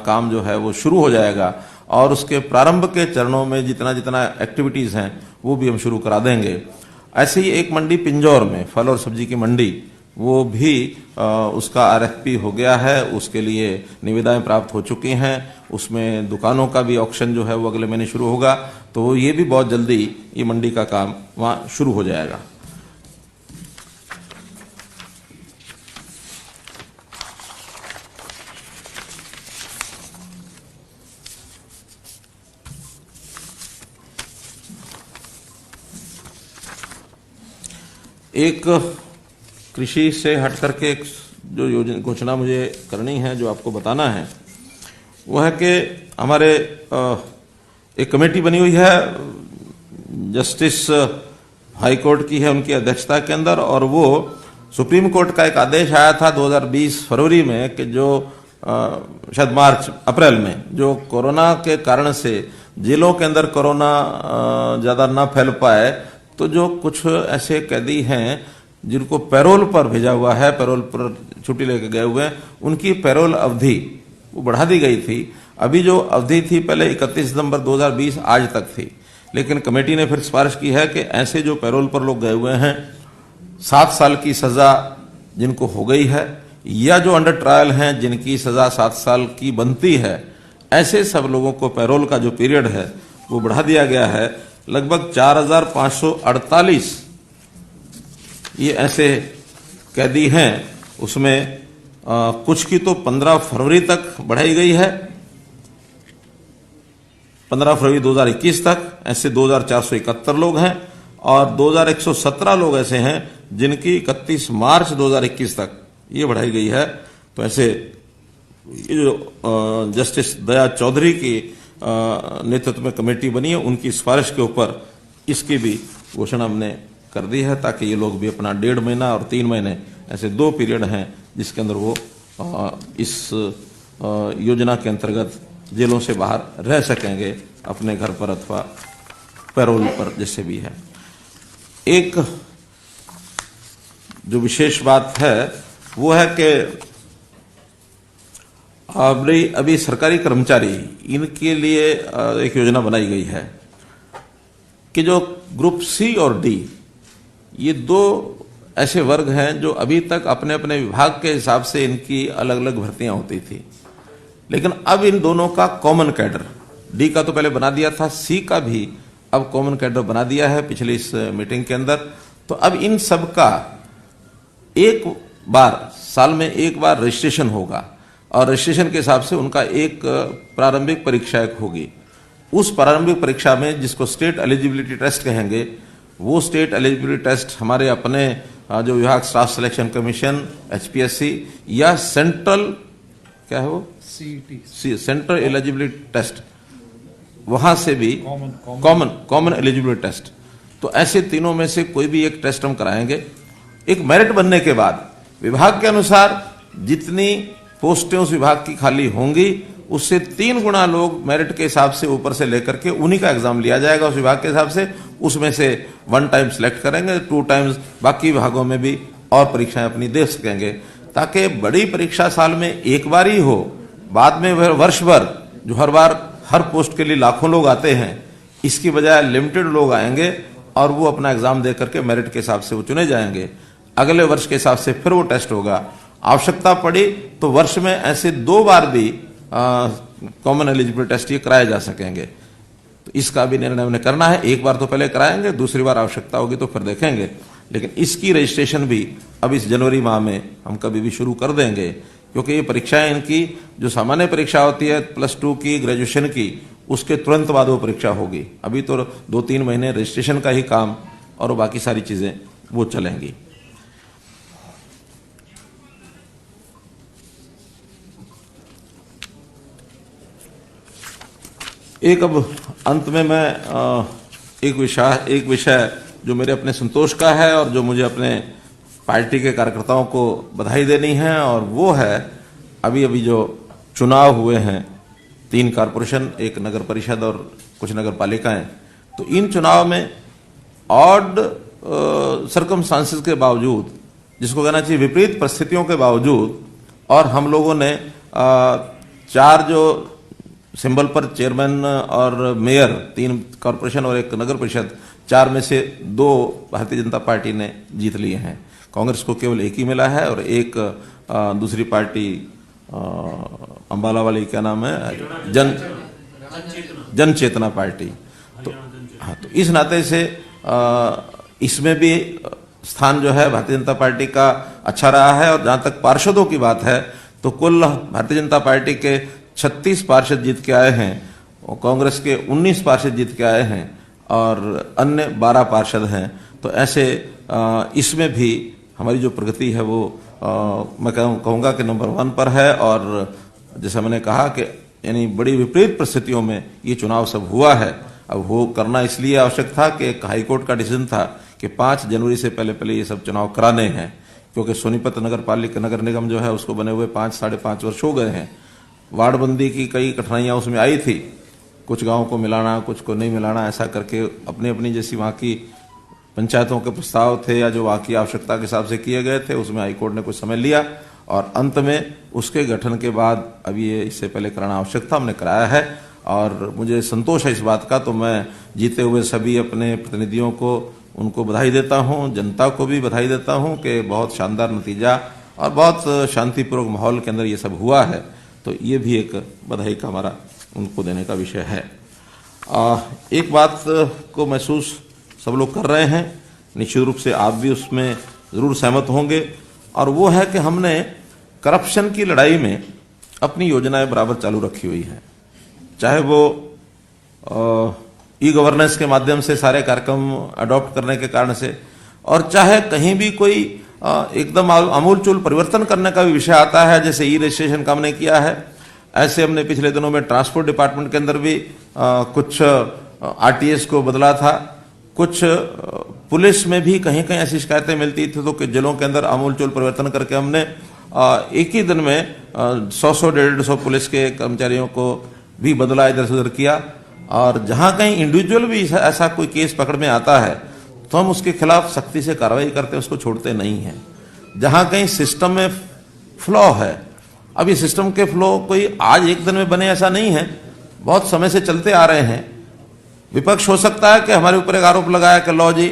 काम जो है वो शुरू हो जाएगा और उसके प्रारंभ के चरणों में जितना जितना एक्टिविटीज हैं वो भी हम शुरू करा देंगे। ऐसे ही एक मंडी पिंजौर में फल और सब्जी की मंडी, वो भी उसका आरएफपी हो गया है, उसके लिए निविदाएं प्राप्त हो चुकी हैं। उसमें दुकानों का भी ऑक्शन जो है वो अगले महीने शुरू होगा। तो ये भी बहुत जल्दी ये मंडी का काम वहां शुरू हो जाएगा। एक कृषि से हट करके एक जो योजना घोषणा मुझे करनी है, जो आपको बताना है, वो है कि हमारे एक कमेटी बनी हुई है, जस्टिस हाई कोर्ट की है उनकी अध्यक्षता के अंदर, और वो सुप्रीम कोर्ट का एक आदेश आया था 2020 फरवरी में कि जो शायद अप्रैल में जो कोरोना के कारण से जेलों के अंदर कोरोना ज्यादा ना फैल पाए, तो जो कुछ ऐसे कैदी हैं जिनको पैरोल पर भेजा हुआ है, पैरोल पर छुट्टी लेके गए हुए हैं, उनकी पैरोल अवधि वो बढ़ा दी गई थी। अभी जो अवधि थी पहले 31 दिसंबर 2020 आज तक थी, लेकिन कमेटी ने फिर सिफारिश की है कि ऐसे जो पैरोल पर लोग गए हुए हैं, 7 साल की सजा जिनको हो गई है या जो अंडर ट्रायल हैं जिनकी सजा 7 साल की बनती है, ऐसे सब लोगों को पैरोल का जो पीरियड है वो बढ़ा दिया गया है। लगभग 4,548 ये ऐसे कैदी हैं, उसमें कुछ की तो 15 फरवरी तक बढ़ाई गई है, 15 फरवरी 2021 तक ऐसे 2,471 लोग हैं, और 2,117 लोग ऐसे हैं जिनकी 31 मार्च 2021 तक ये बढ़ाई गई है। तो ऐसे ये जो जस्टिस दया चौधरी की नेतृत्व में कमेटी बनी है, उनकी सिफारिश के ऊपर इसकी भी घोषणा हमने कर दी है, ताकि ये लोग भी अपना 1.5 महीना और 3 महीने ऐसे 2 पीरियड हैं जिसके अंदर वो इस योजना के अंतर्गत जेलों से बाहर रह सकेंगे, अपने घर पर अथवा पैरोल पर जैसे भी है। एक जो विशेष बात है वो है कि अभी सरकारी कर्मचारी, इनके लिए एक योजना बनाई गई है कि जो ग्रुप सी और डी, ये 2 ऐसे वर्ग हैं जो अभी तक अपने अपने विभाग के हिसाब से इनकी अलग अलग भर्तियां होती थी, लेकिन अब इन दोनों का कॉमन कैडर, डी का तो पहले बना दिया था, सी का भी अब कॉमन कैडर बना दिया है पिछली इस मीटिंग के अंदर। तो अब इन सब का एक बार साल में एक बार रजिस्ट्रेशन होगा और रजिस्ट्रेशन के हिसाब से उनका एक प्रारंभिक परीक्षा एक होगी। उस प्रारंभिक परीक्षा में जिसको स्टेट एलिजिबिलिटी टेस्ट कहेंगे, वो स्टेट एलिजिबिलिटी टेस्ट हमारे अपने जो विभाग स्टाफ सिलेक्शन कमीशन एचपीएससी या सेंट्रल क्या है वो सीईटी सेंट्रल एलिजिबिलिटी टेस्ट, वहां से भी कॉमन एलिजिबिलिटी टेस्ट, तो ऐसे तीनों में से कोई भी एक टेस्ट हम कराएंगे। एक मेरिट बनने के बाद विभाग के अनुसार जितनी पोस्टें उस विभाग की खाली होंगी, उससे 3 गुना लोग मेरिट के हिसाब से ऊपर से लेकर के उन्हीं का एग्जाम लिया जाएगा उस विभाग के हिसाब से, उसमें से 1 टाइम सिलेक्ट करेंगे, 2 टाइम्स बाकी विभागों में भी और परीक्षाएं अपनी दे सकेंगे, ताकि बड़ी परीक्षा साल में एक बार ही हो। बाद में वर्ष भर जो हर बार हर पोस्ट के लिए लाखों लोग आते हैं, इसकी बजाय लिमिटेड लोग आएंगे और वो अपना एग्जाम दे करके मेरिट के हिसाब से वो चुने जाएंगे। अगले वर्ष के हिसाब से फिर वो टेस्ट होगा। आवश्यकता पड़ी तो वर्ष में ऐसे 2 बार भी कॉमन एलिजिबिलिटी टेस्ट ये कराए जा सकेंगे। तो इसका भी निर्णय उन्हें करना है। एक बार तो पहले कराएंगे, दूसरी बार आवश्यकता होगी तो फिर देखेंगे। लेकिन इसकी रजिस्ट्रेशन भी अब इस जनवरी माह में हम कभी भी शुरू कर देंगे, क्योंकि ये परीक्षाएं इनकी जो सामान्य परीक्षा होती है +2 की, ग्रेजुएशन की, उसके तुरंत बाद वो परीक्षा होगी। अभी तो 2-3 महीने रजिस्ट्रेशन का ही काम और बाकी सारी चीजें वो चलेंगी। एक अब अंत में मैं एक विषय जो मेरे अपने संतोष का है और जो मुझे अपने पार्टी के कार्यकर्ताओं को बधाई देनी है, और वो है अभी जो चुनाव हुए हैं, 3 कारपोरेशन, 1 नगर परिषद और कुछ नगर पालिकाएं। तो इन चुनाव में ऑड सर्कमस्टांसेस के बावजूद, जिसको कहना चाहिए विपरीत परिस्थितियों के बावजूद, और हम लोगों ने 4 जो सिंबल पर चेयरमैन और मेयर, 3 कॉर्पोरेशन और 1 नगर परिषद, 4 में से 2 भारतीय जनता पार्टी ने जीत लिए हैं। कांग्रेस को केवल 1 ही मिला है और 1 दूसरी पार्टी अंबाला वाली, क्या नाम है, जन चेतना पार्टी। तो हाँ, तो इस नाते से इसमें भी स्थान जो है भारतीय जनता पार्टी का अच्छा रहा है। और जहां तक पार्षदों की बात है तो कुल भारतीय जनता पार्टी के 36 पार्षद जीत के आए हैं और कांग्रेस के 19 पार्षद जीत के आए हैं और अन्य 12 पार्षद हैं। तो ऐसे इसमें भी हमारी जो प्रगति है वो मैं कहूँगा कि नंबर 1 पर है। और जैसा मैंने कहा कि यानी बड़ी विपरीत परिस्थितियों में ये चुनाव सब हुआ है। अब वो करना इसलिए आवश्यक था कि एक हाईकोर्ट का डिसीजन था कि 5 जनवरी से पहले ये सब चुनाव कराने हैं, क्योंकि सोनीपत नगर पालिका नगर निगम जो है उसको बने हुए 5-5.5 वर्ष हो गए हैं। वार्डबंदी की कई कठिनाइयां उसमें आई थी, कुछ गांवों को मिलाना, कुछ को नहीं मिलाना, ऐसा करके अपनी अपनी जैसी वहां की पंचायतों के प्रस्ताव थे या जो वहां की आवश्यकता के हिसाब से किए गए थे, उसमें हाईकोर्ट ने कुछ समय लिया और अंत में उसके गठन के बाद अब ये इससे पहले कराना आवश्यक था, हमने कराया है। और मुझे संतोष है इस बात का। तो मैं जीते हुए सभी अपने प्रतिनिधियों को उनको बधाई देता हूं, जनता को भी बधाई देता हूं कि बहुत शानदार नतीजा और बहुत शांतिपूर्वक माहौल के अंदर ये सब हुआ है। तो ये भी एक बधाई का हमारा उनको देने का विषय है। एक बात को महसूस सब लोग कर रहे हैं, निश्चित रूप से आप भी उसमें जरूर सहमत होंगे, और वो है कि हमने करप्शन की लड़ाई में अपनी योजनाएं बराबर चालू रखी हुई हैं। चाहे वो ई गवर्नेंस के माध्यम से सारे कार्यक्रम अडॉप्ट करने के कारण से, और चाहे कहीं भी कोई एकदम आमूलचूल परिवर्तन करने का भी विषय आता है, जैसे ई रजिस्ट्रेशन का हमने किया है। ऐसे हमने पिछले दिनों में ट्रांसपोर्ट डिपार्टमेंट के अंदर भी कुछ आरटीएस को बदला था। कुछ पुलिस में भी कहीं कहीं ऐसी शिकायतें मिलती थी, तो जिलों के अंदर आमूलचूल परिवर्तन करके हमने एक ही दिन में 100-150 पुलिस के कर्मचारियों को भी बदला, इधर से उधर किया। और जहां कहीं इंडिविजुअल भी ऐसा कोई केस पकड़ में आता है तो हम उसके खिलाफ सख्ती से कार्रवाई करते हैं, उसको छोड़ते नहीं हैं। जहां कहीं सिस्टम में फ्लॉ है, अब ये सिस्टम के फ्लॉ कोई आज एक दिन में बने ऐसा नहीं है, बहुत समय से चलते आ रहे हैं। विपक्ष हो सकता है कि हमारे ऊपर एक आरोप लगाया कि लो जी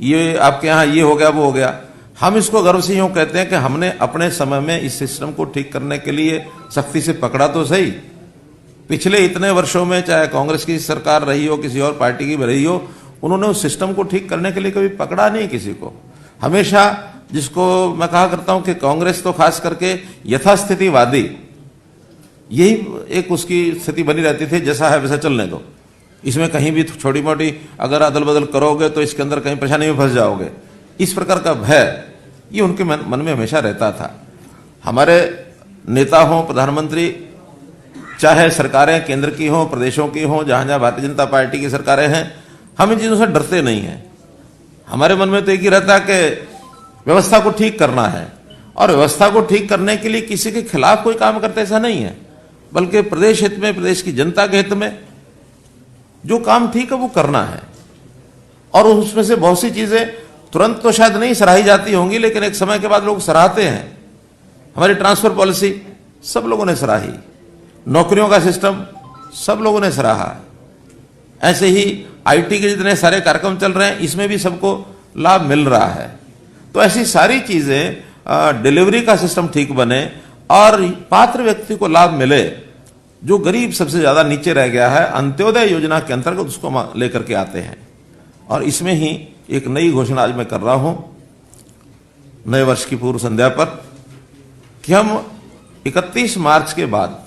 ये आपके यहाँ ये हो गया वो हो गया। हम इसको गर्व से यूं कहते हैं कि हमने अपने समय में इस सिस्टम को ठीक करने के लिए सख्ती से पकड़ा तो सही। पिछले इतने वर्षों में चाहे कांग्रेस की सरकार रही हो, किसी और पार्टी की भी रही हो, उन्होंने उस सिस्टम को ठीक करने के लिए कभी पकड़ा नहीं किसी को। हमेशा, जिसको मैं कहा करता हूं कि कांग्रेस तो खास करके यथास्थितिवादी, यही एक उसकी स्थिति बनी रहती थी, जैसा है वैसा चलने दो, इसमें कहीं भी छोटी मोटी अगर अदल बदल करोगे तो इसके अंदर कहीं परेशानी में फंस जाओगे, इस प्रकार का भय ये उनके मन में हमेशा रहता था। हमारे नेता हों, प्रधानमंत्री, चाहे सरकारें केंद्र की हों, प्रदेशों की हों, जहां जहां भारतीय जनता पार्टी की सरकारें हैं, हम इन चीजों से डरते नहीं हैं। हमारे मन में तो एक ही रहता है कि व्यवस्था को ठीक करना है, और व्यवस्था को ठीक करने के लिए किसी के खिलाफ कोई काम करते ऐसा नहीं है, बल्कि प्रदेश हित में, प्रदेश की जनता के हित में जो काम ठीक है वो करना है। और उसमें से बहुत सी चीजें तुरंत तो शायद नहीं सराही जाती होंगी, लेकिन एक समय के बाद लोग सराहते हैं। हमारी ट्रांसफर पॉलिसी सब लोगों ने सराही, नौकरियों का सिस्टम सब लोगों ने सराहा, ऐसे ही आईटी के जितने सारे कार्यक्रम चल रहे हैं इसमें भी सबको लाभ मिल रहा है। तो ऐसी सारी चीजें, डिलीवरी का सिस्टम ठीक बने और पात्र व्यक्ति को लाभ मिले। जो गरीब सबसे ज्यादा नीचे रह गया है, अंत्योदय योजना के अंतर्गत उसको लेकर के आते हैं। और इसमें ही एक नई घोषणा आज मैं कर रहा हूं नए वर्ष की पूर्व संध्या पर, कि हम 31 मार्च के बाद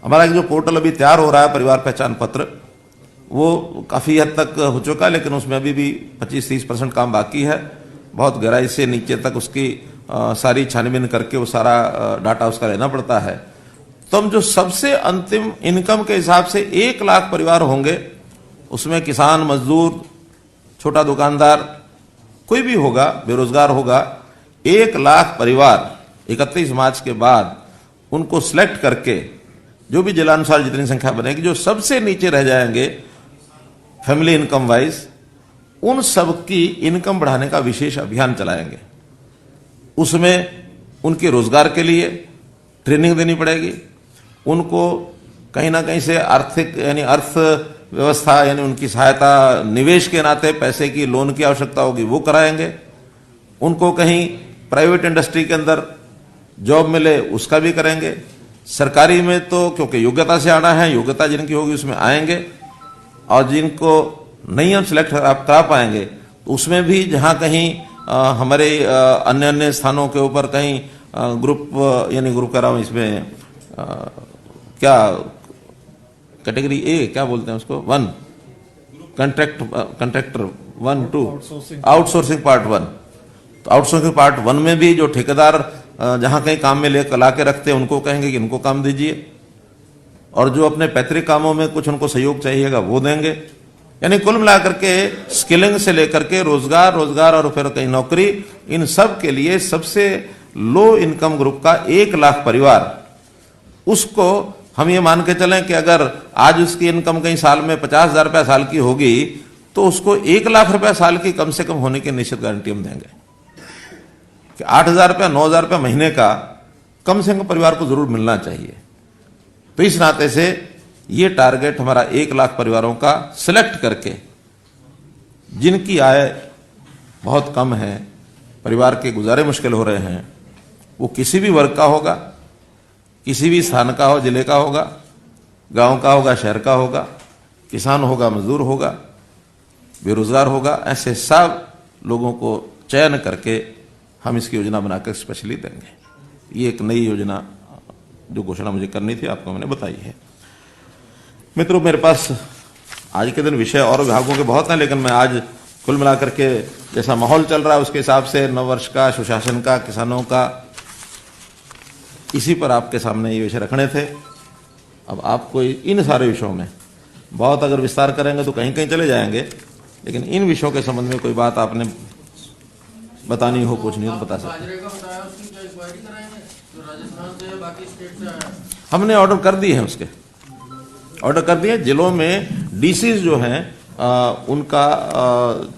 हमारा जो पोर्टल अभी तैयार हो रहा है परिवार पहचान पत्र, वो काफी हद तक हो चुका है, लेकिन उसमें अभी भी 25-30% काम बाकी है। बहुत गहराई से नीचे तक उसकी सारी छानबीन करके वो सारा डाटा उसका लेना पड़ता है। तो हम जो सबसे अंतिम इनकम के हिसाब से 1 लाख परिवार होंगे, उसमें किसान, मजदूर, छोटा दुकानदार, कोई भी होगा, बेरोजगार होगा, 1 लाख परिवार 31 मार्च के बाद उनको सिलेक्ट करके जो भी जिलानुसार जितनी संख्या बनेगी, जो सबसे नीचे रह जाएंगे फैमिली इनकम वाइज, उन सबकी इनकम बढ़ाने का विशेष अभियान चलाएंगे। उसमें उनके रोजगार के लिए ट्रेनिंग देनी पड़ेगी, उनको कहीं ना कहीं से आर्थिक यानी अर्थव्यवस्था यानी उनकी सहायता, निवेश के नाते पैसे की लोन की आवश्यकता होगी वो कराएंगे, उनको कहीं प्राइवेट इंडस्ट्री के अंदर जॉब मिले उसका भी करेंगे। सरकारी में तो क्योंकि योग्यता से आना है, योग्यता जिनकी होगी उसमें आएंगे, और जिनको नहीं हम सिलेक्ट करा पाएंगे तो उसमें भी जहां कहीं हमारे अन्य अन्य स्थानों के ऊपर कहीं ग्रुप यानी ग्रुप करा हूं, इसमें क्या कैटेगरी ए क्या बोलते हैं उसको, 1 कंट्रैक्टर 1, 2 आउटसोर्सिंग पार्ट 1। तो आउटसोर्सिंग पार्ट 1 में भी जो ठेकेदार जहां कहीं काम में लेकर ला के रखते हैं उनको कहेंगे कि इनको काम दीजिए, और जो अपने पैतृक कामों में कुछ उनको सहयोग चाहिएगा वो देंगे। यानी कुल मिलाकर के स्किलिंग से लेकर के रोजगार और फिर कहीं नौकरी, इन सब के लिए सबसे लो इनकम ग्रुप का 1 लाख परिवार, उसको हम ये मान के चलें कि अगर आज उसकी इनकम कहीं साल में 50,000 रुपया साल की होगी तो उसको 1 लाख रुपया साल की कम से कम होने की निश्चित गारंटी हम देंगे कि 8,000 रुपया 9,000 रुपया महीने का कम से कम परिवार को जरूर मिलना चाहिए। तो इस नाते से ये टारगेट हमारा 1 लाख परिवारों का सिलेक्ट करके, जिनकी आय बहुत कम है, परिवार के गुजारे मुश्किल हो रहे हैं, वो किसी भी वर्ग का होगा, किसी भी स्थान का हो, जिले का होगा, गांव का होगा, शहर का होगा, किसान होगा, मजदूर होगा, बेरोजगार होगा, ऐसे सब लोगों को चयन करके हम इसकी योजना बनाकर स्पेशली देंगे। ये एक नई योजना जो घोषणा मुझे करनी थी आपको मैंने बताई है। मित्रों, मेरे पास आज के दिन विषय और विभागों के बहुत हैं, लेकिन मैं आज कुल मिलाकर के जैसा माहौल चल रहा है उसके हिसाब से नववर्ष का, सुशासन का, किसानों का, इसी पर आपके सामने ये विषय रखने थे। अब आपको इन सारे विषयों में बहुत अगर विस्तार करेंगे तो कहीं कहीं चले जाएंगे, लेकिन इन विषयों के संबंध में कोई बात आपने बतानी हो, पूछनी हो तो बता सकते। हमने ऑर्डर कर दिए हैं, उसके ऑर्डर कर दिए। जिलों में डीसीज जो हैं उनका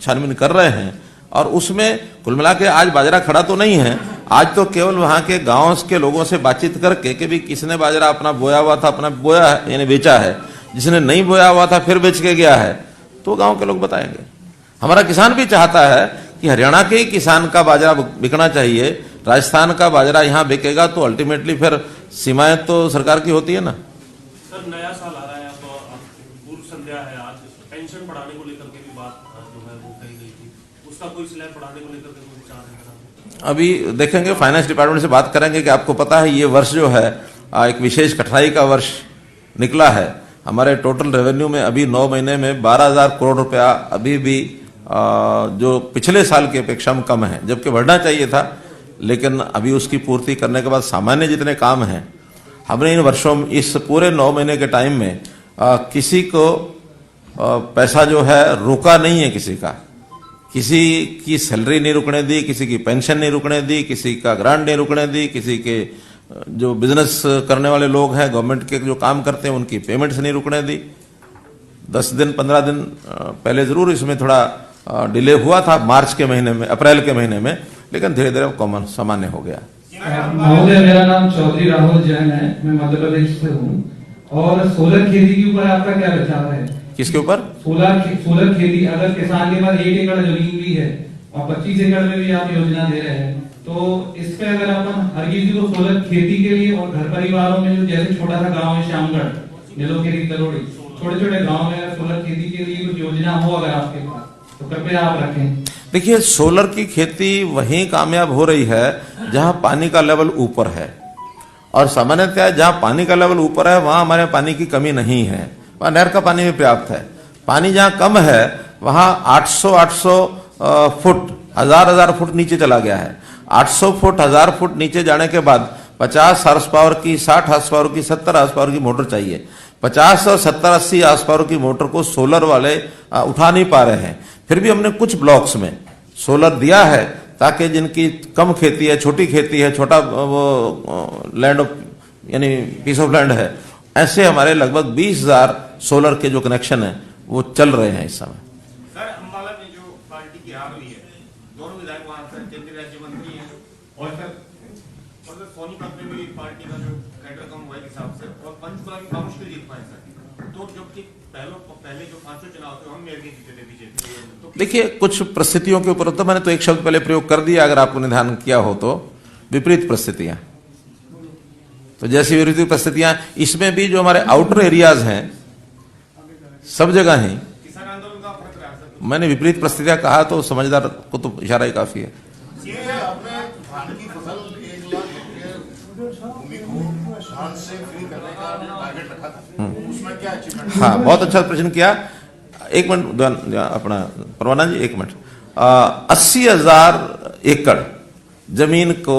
छानबीन कर रहे हैं, और उसमें कुल मिला के आज बाजरा खड़ा तो नहीं है। आज तो केवल वहां के गांव के लोगों से बातचीत करके कि भी किसने बाजरा अपना बोया हुआ था, अपना बोया है यानी बेचा है, जिसने नहीं बोया हुआ था फिर बेच के गया है, तो गांव के लोग बताएंगे। हमारा किसान भी चाहता है कि हरियाणा के ही किसान का बाजरा बिकना चाहिए, राजस्थान का बाजरा यहाँ बिकेगा तो अल्टीमेटली फिर सीमाएं तो सरकार की होती है ना। सर, नया साल आ रहा है, तो पूर्व संध्या है, आज पेंशन बढ़ाने को लेकर के भी बात जो है वो कही गई थी, उसका कोई स्लैब बढ़ाने को लेकर के कोई विचार है? अभी देखेंगे, फाइनेंस डिपार्टमेंट से बात करेंगे कि आपको पता है ये वर्ष जो है एक विशेष कठिनाई का वर्ष निकला है। हमारे टोटल रेवेन्यू में अभी 9 महीने में 12,000 करोड़ रुपया अभी भी जो पिछले साल की अपेक्षा में कम है, जबकि बढ़ना चाहिए था, लेकिन अभी उसकी पूर्ति करने के बाद सामान्य जितने काम हैं हमने इन वर्षों में, इस पूरे 9 महीने के टाइम में किसी को पैसा जो है रोका नहीं है, किसी की सैलरी नहीं रुकने दी, किसी की पेंशन नहीं रुकने दी, किसी का ग्रांट नहीं रुकने दी, किसी के जो बिजनेस करने वाले लोग हैं, गवर्नमेंट के जो काम करते हैं उनकी पेमेंट्स नहीं रुकने दी। 10 दिन 15 दिन पहले जरूर इसमें थोड़ा डिले हुआ था, मार्च के महीने में, अप्रैल के महीने में, लेकिन धीरे धीरे कॉमन सामान्य हो गया। महोदय, मेरा नाम चौधरी राहुल जैन है, मैं मध्य प्रदेश से हूँ। और सोलर खेती के ऊपर आपका क्या विचार है? किसके ऊपर? सोलर खेती। अगर किसान के पास 1 एकड़ जमीन भी है और 25 एकड़ में भी आप योजना दे रहे हैं, तो इस पे अगर अपन हर किसी को सोलर खेती के लिए और घर परिवारों में, जो जैसे छोटा सा गाँव है श्यामगढ़, नीलोखेरी, तरोड़ी, छोटे छोटे गाँव में अगर सोलर खेती के लिए कुछ योजना हो अगर आपके पास, तो कृपया आप रखें। देखिए, सोलर की खेती वहीं कामयाब हो रही है जहां पानी का लेवल ऊपर है, और सामान्यतः जहां पानी का लेवल ऊपर है वहां हमारे पानी की कमी नहीं है, वहां नहर का पानी भी पर्याप्त है। पानी जहां कम है वहां 800 फुट, 1000 फुट नीचे चला गया है। 800 फुट, 1000 फुट नीचे जाने के बाद 50 हार्स पावर की, 60 हार्स पावर की, 70 हार्स पावर की मोटर चाहिए। 50 और 70-80 हार्स पावर की मोटर को सोलर वाले उठा नहीं पा रहे हैं। फिर भी हमने कुछ ब्लॉक्स में सोलर दिया है ताकि जिनकी कम खेती है, छोटी खेती है, छोटा वो लैंड यानी पीस ऑफ लैंड है, ऐसे हमारे लगभग 20,000 सोलर के जो कनेक्शन है वो चल रहे हैं इस समय। सर, अम्बाला में जो पार्टी की हार हुई है, दोनों विधायक वहां पर केंद्रीय राज्य मंत्री हैं, और सर सोनीपत में भी पार्टी का जो कैडर कम हुआ है हिसाब से, और पंचकुला में मुश्किल जीत पाए सर। तो जबकि पहले जो 500 चुनाव थे हम मेयर के जीते थे बीजेपी। तो देखिए, कुछ परिस्थितियों के ऊपर तो मैंने तो एक शब्द पहले प्रयोग कर दिया, अगर आपको निधान किया हो तो, विपरीत परिस्थितियां। तो जैसी विपरीत परिस्थितियां, इसमें भी जो हमारे आउटर एरियाज हैं सब जगह हैं। किसान आंदोलन का फर्क रहा सर। मैंने विपरीत परिस्थितियां कहा तो समझदार को तो इशारा ही काफी है। आपने धान की फसल 1 लाख हेक्टेयर भूमि को धान से फ्री करने का टारगेट रखा था, उसमें क्या अचीवमेंट? हाँ, बहुत अच्छा प्रश्न किया। एक मिनट अपना परवाना जी, 1 मिनट। 80,000 एकड़ जमीन को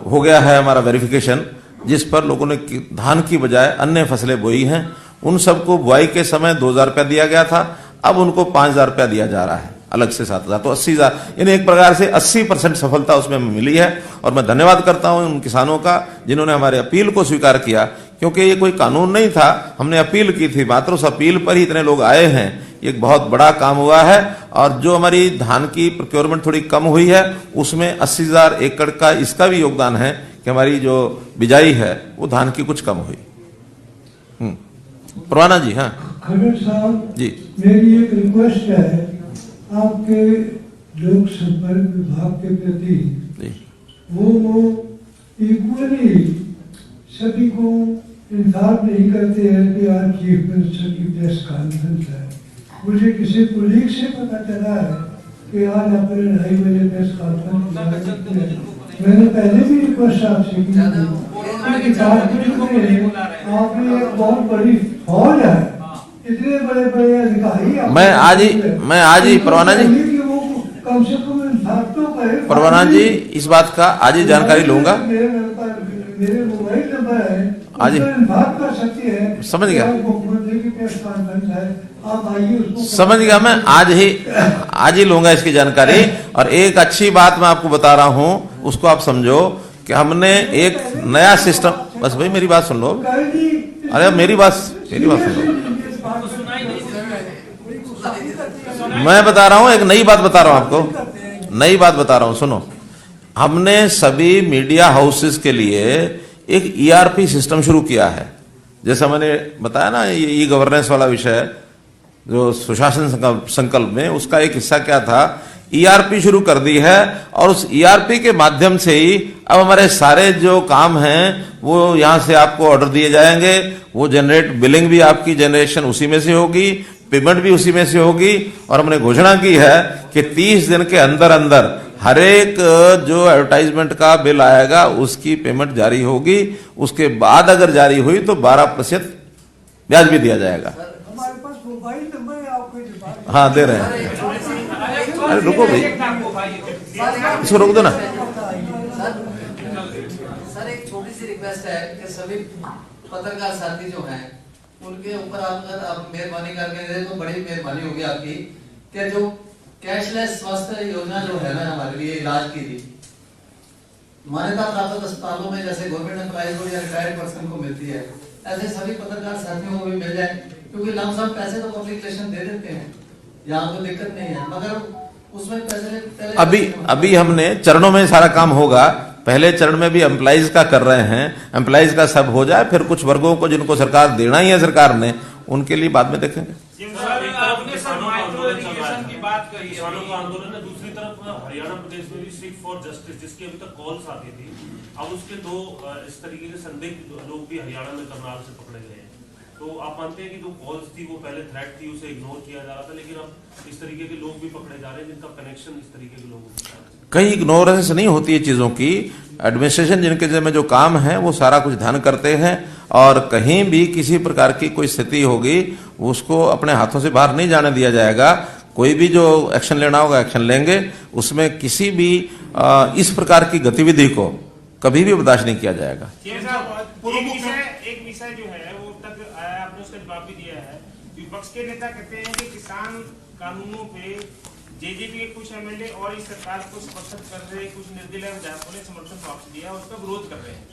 हो गया है हमारा वेरिफिकेशन, जिस पर लोगों ने धान की बजाय अन्य फसलें बोई हैं। उन सबको बुआई के समय 2,000 रुपया दिया गया था, अब उनको 5,000 रुपया दिया जा रहा है, अलग से 7,000, तो 80,000, यानी एक प्रकार से 80% सफलता उसमें मिली है। और मैं धन्यवाद करता हूं उन किसानों का जिन्होंने हमारे अपील को स्वीकार किया, क्योंकि ये कोई कानून नहीं था, हमने अपील की थी, मात्र उस अपील पर ही इतने लोग आए हैं। एक बहुत बड़ा काम हुआ है। और जो हमारी धान की प्रोक्योरमेंट थोड़ी कम हुई है, उसमें 80,000 एकड़ का इसका भी योगदान है कि हमारी जो बिजाई है वो धान की कुछ कम हुई। परवाना जी। हाँ खड्टर साहब जी, मेरी एक रिक्वेस्ट है आपके लोक संपर्क विभाग के प्रति, जी। वो इक्वली सभी को इंतजार नहीं करते हैं कि आज चीफ मिनिस्टर की प्रेस कॉन्फ्रेंस है। मुझे किसी कोलीग से पता चला है कि आज आपने 2:30 बजे प्रेस कॉन्फ्रेंस, मैंने पहले भी रिक्वेस्ट आपसे की थी, आपने एक बहुत बड़ी फौज है, इतने बड़े बड़े अधिकारी, मैं आज ही परवाना जी, कम से कम इंसाफ तो करे। परवाना जी, इस बात का आज ही जानकारी लूंगा। मेरे मोबाइल नंबर है, आज ही इंसाफ कर सकती है। समझ गया, मुख्यमंत्री की प्रेस कॉन्फ्रेंस है, आप आइए उसको समझ गया। मैं आज ही लूंगा इसकी जानकारी। और एक अच्छी बात मैं आपको बता रहा हूं, उसको आप समझो कि हमने एक नया सिस्टम, बस भाई मेरी बात सुन लो, अरे मेरी बात सुन लो, मैं बता रहा हूं, एक नई बात बता रहा हूं आपको, नई बात बता रहा हूं, सुनो। हमने सभी मीडिया हाउसेस के लिए एक ERP सिस्टम शुरू किया है। जैसा मैंने बताया ना, ये ई गवर्नेंस वाला विषय जो सुशासन संकल्प में, उसका एक हिस्सा क्या था, ERP शुरू कर दी है। और उस ERP के माध्यम से ही अब हमारे सारे जो काम हैं वो यहां से आपको ऑर्डर दिए जाएंगे, वो जनरेट, बिलिंग भी आपकी जनरेशन उसी में से होगी, पेमेंट भी उसी में से होगी। और हमने घोषणा की है कि 30 दिन के अंदर अंदर हर एक जो एडवर्टाइजमेंट का बिल आएगा उसकी पेमेंट जारी होगी। उसके बाद अगर जारी हुई तो 12% ब्याज भी दिया जाएगा। हमारे पास मोबाइल नंबर है, आपको हाँ, दे रहे हैं। अरे रुको भाई, इसको रोक दो ना। सर एक छोटी सी रिक्वेस्ट है कि सभी पत्रकार साथी जो हैं उनके ऊपर अगर आप मेहरबानी करके दे तो बड़ी मेहरबानी होगी आपकी, कि जो कैशलेस स्वास्थ्य योजना जो है ना हमारे लिए इलाज की थी, मान्यता प्राप्त अस्पतालों में जैसे गवर्नमेंट एम्प्लॉइज को या रिटायर्ड पर्सन को मिलती है, ऐसे सभी पत्रकार साथियों को भी मिल जाए। क्योंकि लमसम पैसे तो पब्लिक रिलेशन दे देते हैं, यहाँ तो दिक्कत नहीं है, मगर उसमें पैसे अभी हमने चरणों में सारा काम होगा। पहले चरण में भी एम्प्लॉइज का कर रहे हैं, एम्प्लॉइज का सब हो जाए, फिर कुछ वर्गों को जिनको सरकार देना ही है सरकार ने, उनके लिए बाद में देखेंगे। किसानों का आंदोलन है, दूसरी तरफ हरियाणा प्रदेश में भी सिख फॉर जस्टिस जिसकी अभी तक कॉल्स आती थी, अब उसके 2 इस तरीके के संदिग्ध लोग भी हरियाणा में करनाल से पकड़े गए हैं। तो आप मानते हैं कि जो कॉल्स थी वो पहले थ्रेट थी, उसे इग्नोर किया जा रहा था, लेकिन अब इस तरीके के लोग भी पकड़े जा रहे हैं जिनका कनेक्शन इस तरीके के लोगों के साथ? कहीं इग्नोरेंस नहीं होती है चीजों की। एडमिनिस्ट्रेशन जिनके जिम्मे जो काम है वो सारा कुछ ध्यान करते हैं, और कहीं भी किसी प्रकार की कोई स्थिति होगी उसको अपने हाथों से बाहर नहीं जाने दिया जाएगा। कोई भी जो एक्शन लेना होगा एक्शन लेंगे, उसमें किसी भी इस प्रकार की गतिविधि को कभी भी बर्दाश्त नहीं किया जाएगा। एक विषय जो है वो तक आया, आपने उसका जवाब भी दिया है। विपक्ष के नेता कहते हैं कि किसान कानूनों पे जेजेपी के कुछ एमएलए और इस सरकार को समर्थन कर रहे कुछ निर्दलीय विधायकों ने समर्थन वापस दिया, उसका विरोध कर रहे हैं,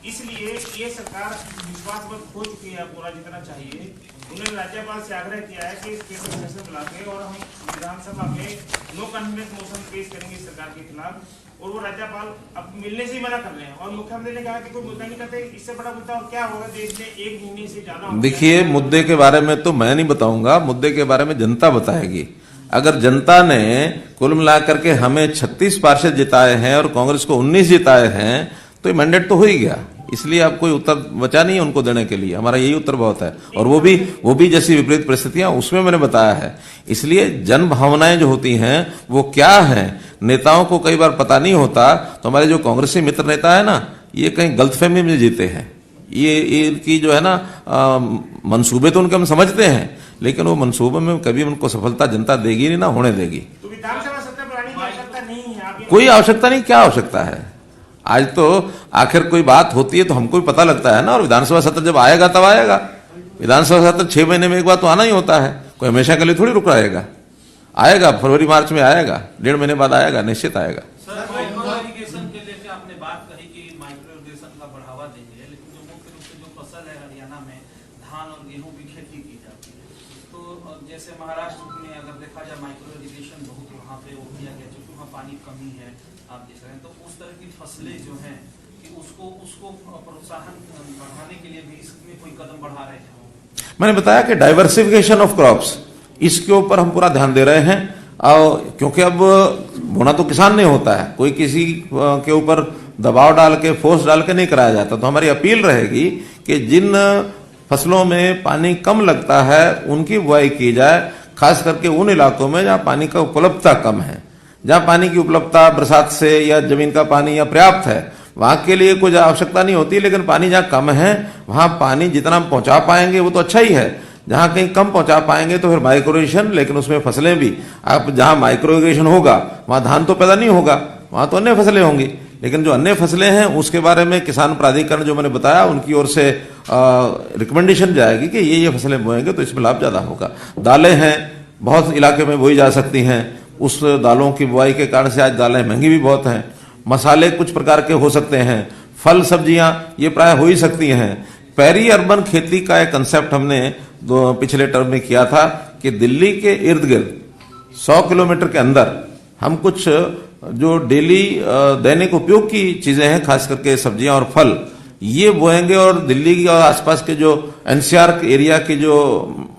इसलिए ये सरकार विश्वासमत हो चुकी है, पूरा जितना चाहिए। उन्होंने राज्यपाल से आग्रह किया है कि केंद्र शासन बुला के और हम विधानसभा में नो कॉन्फिडेंस मोशन पेश करेंगे सरकार के खिलाफ, और वो राज्यपाल अब मिलने से ही मना कर रहे हैं, और मुख्यमंत्री ने कहा कि कोई मुद्दा नहीं करते। इससे बड़ा मुद्दा और क्या होगा देश में 1 महीने से ज्यादा? देखिए, मुद्दे के बारे में तो मैं नहीं बताऊंगा, मुद्दे के बारे में जनता बताएगी। अगर जनता ने कुल मिलाकर के हमें 36 पार्षद जिताए हैं और कांग्रेस को 19 जिताए हैं, तो ये मैंडेट तो हो ही गया। इसलिए अब कोई उत्तर बचा नहीं है उनको देने के लिए, हमारा यही उत्तर बहुत है। और वो भी जैसी विपरीत परिस्थितियां उसमें मैंने बताया है। इसलिए जन भावनाएं जो होती हैं वो क्या है, नेताओं को कई बार पता नहीं होता। तो हमारे जो कांग्रेसी मित्र नेता है ना, ये कहीं गलतफहमी में जीते हैं। ये इनकी जो है ना मंसूबे तो उनके हम समझते हैं, लेकिन वो मंसूबों में कभी उनको सफलता जनता देगी नहीं, ना होने देगी। तो विधानसभा सत्र बुलाने की आवश्यकता नहीं है? कोई आवश्यकता नहीं, क्या आवश्यकता है? आज तो आखिर कोई बात होती है तो हमको भी पता लगता है ना, और विधानसभा सत्र जब आएगा तब आएगा। विधानसभा सत्र 6 महीने में एक बार तो आना ही होता है, कोई हमेशा के लिए थोड़ी रुक रहेगा। आएगा, फरवरी मार्च में आएगा, 1.5 महीने बाद आएगा, निश्चित आएगा। माइक्रो इरिगेशन के लेके आपने बात कही कि माइक्रो इरिगेशन का बढ़ावा देंगे, लेकिन जो मुख्य रूप से जो फसल है हरियाणा में धान और गेहूं की खेती की जाती है, तो जैसे महाराष्ट्र में अगर देखा जाए माइक्रो इरिगेशन बहुत वहाँ पे वो किया गया, क्योंकि वहाँ पानी कमी है आप देख रहे हैं। तो उस तरह की फसलें जो हैं कि उसको प्रोत्साहन बढ़ाने के लिए भी इसमें कोई कदम बढ़ा रहे हैं? मैंने बताया कि डाइवर्सिफिकेशन ऑफ क्रॉप्स, इसके ऊपर हम पूरा ध्यान दे रहे हैं। और क्योंकि अब बोना तो किसान नहीं होता है, कोई किसी के ऊपर दबाव डाल के फोर्स डाल के नहीं कराया जाता। तो हमारी अपील रहेगी कि जिन फसलों में पानी कम लगता है उनकी बुआई की जाए, खास करके उन इलाकों में जहां पानी का उपलब्धता कम है। जहां पानी की उपलब्धता बरसात से या जमीन का पानी या पर्याप्त है, वहां के लिए कुछ आवश्यकता नहीं होती। लेकिन पानी जहां कम है वहां पानी जितना हम पहुंचा पाएंगे वो तो अच्छा ही है। जहां कहीं कम पहुंचा पाएंगे तो फिर माइक्रो इरिगेशन, लेकिन उसमें फसलें भी। आप जहां माइक्रो इरिगेशन होगा वहां धान तो पैदा नहीं होगा, वहां तो अन्य फसलें होंगी। लेकिन जो अन्य फसलें हैं उसके बारे में किसान प्राधिकरण जो मैंने बताया उनकी ओर से रिकमेंडेशन जाएगी कि ये फसलें बोएंगे तो इसमें लाभ ज्यादा होगा। दालें हैं, बहुत इलाके में बोई जा सकती हैं, उस दालों की बुआई के कारण से आज दालें महंगी भी बहुत हैं। मसाले कुछ प्रकार के हो सकते हैं, फल सब्जियां ये प्राय हो ही सकती हैं। पेरी अर्बन खेती का एक कंसेप्ट हमने पिछले टर्म में किया था कि दिल्ली के इर्द गिर्द 100 किलोमीटर के अंदर हम कुछ जो डेली दैनिक उपयोग की चीजें हैं, खास करके सब्जियां और फल, ये बोएंगे और दिल्ली के और आसपास के जो एनसीआर एरिया की जो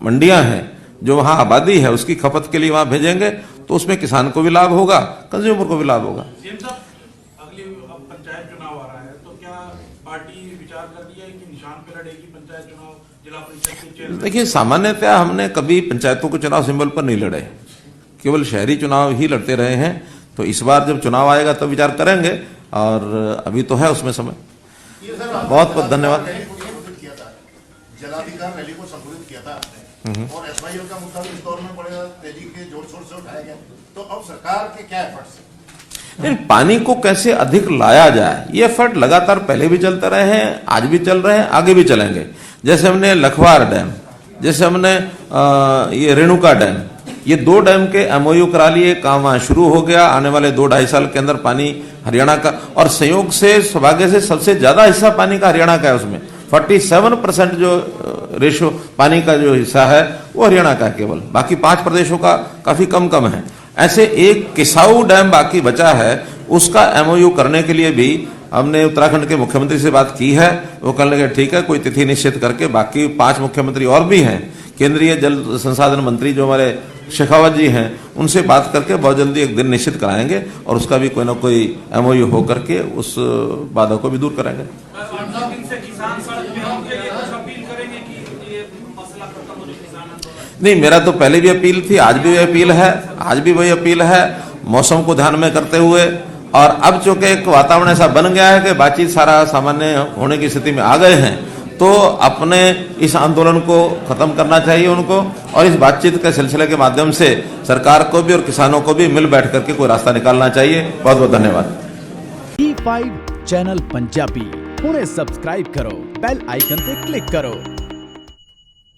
मंडियां हैं, जो वहां आबादी है, उसकी खपत के लिए वहां भेजेंगे। तो उसमें किसान को भी लाभ होगा, कंज्यूमर को भी लाभ होगा। अगले पंचायत चुनाव आ रहा है, तो क्या पार्टी विचार कर रही है कि निशान पे लड़ेगी पंचायत चुनाव, जिला परिषद के चेयरमैन? देखिए, सामान्यतः हमने कभी पंचायतों के चुनाव सिंबल पर नहीं लड़े, केवल शहरी चुनाव ही लड़ते रहे हैं। तो इस बार जब चुनाव आएगा तब विचार करेंगे, और अभी तो है उसमें समय। बहुत बहुत धन्यवाद। किया था, जलाधिकार रैली को संबोधित किया था और एसवाईएल का मुद्दा भी इस दौर में बड़े तेजी के जोर शोर से उठाया गया। तो अब सरकार के क्या एफर्ट्स हैं? नहीं, पानी को कैसे अधिक लाया जाए, ये एफर्ट लगातार पहले भी चलते रहे हैं, आज भी चल रहे हैं, आगे भी चलेंगे। जैसे हमने लखवार डैम, जैसे हमने ये रेणुका डैम, ये 2 डैम के एमओयू करा लिए, काम वहां शुरू हो गया। आने वाले 2-2.5 साल के अंदर पानी हरियाणा का, और संयोग से सौभाग्य से सबसे ज्यादा हिस्सा पानी का हरियाणा का है। उसमें 47% जो रेशो पानी का जो हिस्सा है वो हरियाणा का है केवल, बाकी 5 प्रदेशों का काफी कम है। ऐसे एक किसाऊ डैम बाकी बचा है, उसका MOU करने के लिए भी हमने उत्तराखंड के मुख्यमंत्री से बात की है। वो कहने लगे ठीक है, कोई तिथि निश्चित करके, बाकी 5 मुख्यमंत्री और भी हैं, केंद्रीय जल संसाधन मंत्री जो हमारे शेखावत जी हैं, उनसे बात करके बहुत जल्दी एक दिन निश्चित कराएंगे और उसका भी कोई ना कोई MOU हो करके उस बाधा को भी दूर कराएंगे। किसान सड़क पे होंगे, ये कुछ अपील करेंगे कि ये मसला खत्म हो जाए किसान आंदोलन? नहीं, मेरा तो पहले भी अपील थी, आज भी अपील है, आज भी वही अपील है, मौसम को ध्यान में करते हुए। और अब चूंकि एक वातावरण ऐसा बन गया है कि बातचीत सारा सामान्य होने की स्थिति में आ गए हैं, तो अपने इस आंदोलन को खत्म करना चाहिए उनको, और इस बातचीत के सिलसिले के माध्यम से सरकार को भी और किसानों को भी मिल बैठ करके कोई रास्ता निकालना चाहिए। बहुत बहुत धन्यवाद। E5 चैनल पंजाबी हुणे सब्सक्राइब करो, बेल आइकन पे क्लिक करो।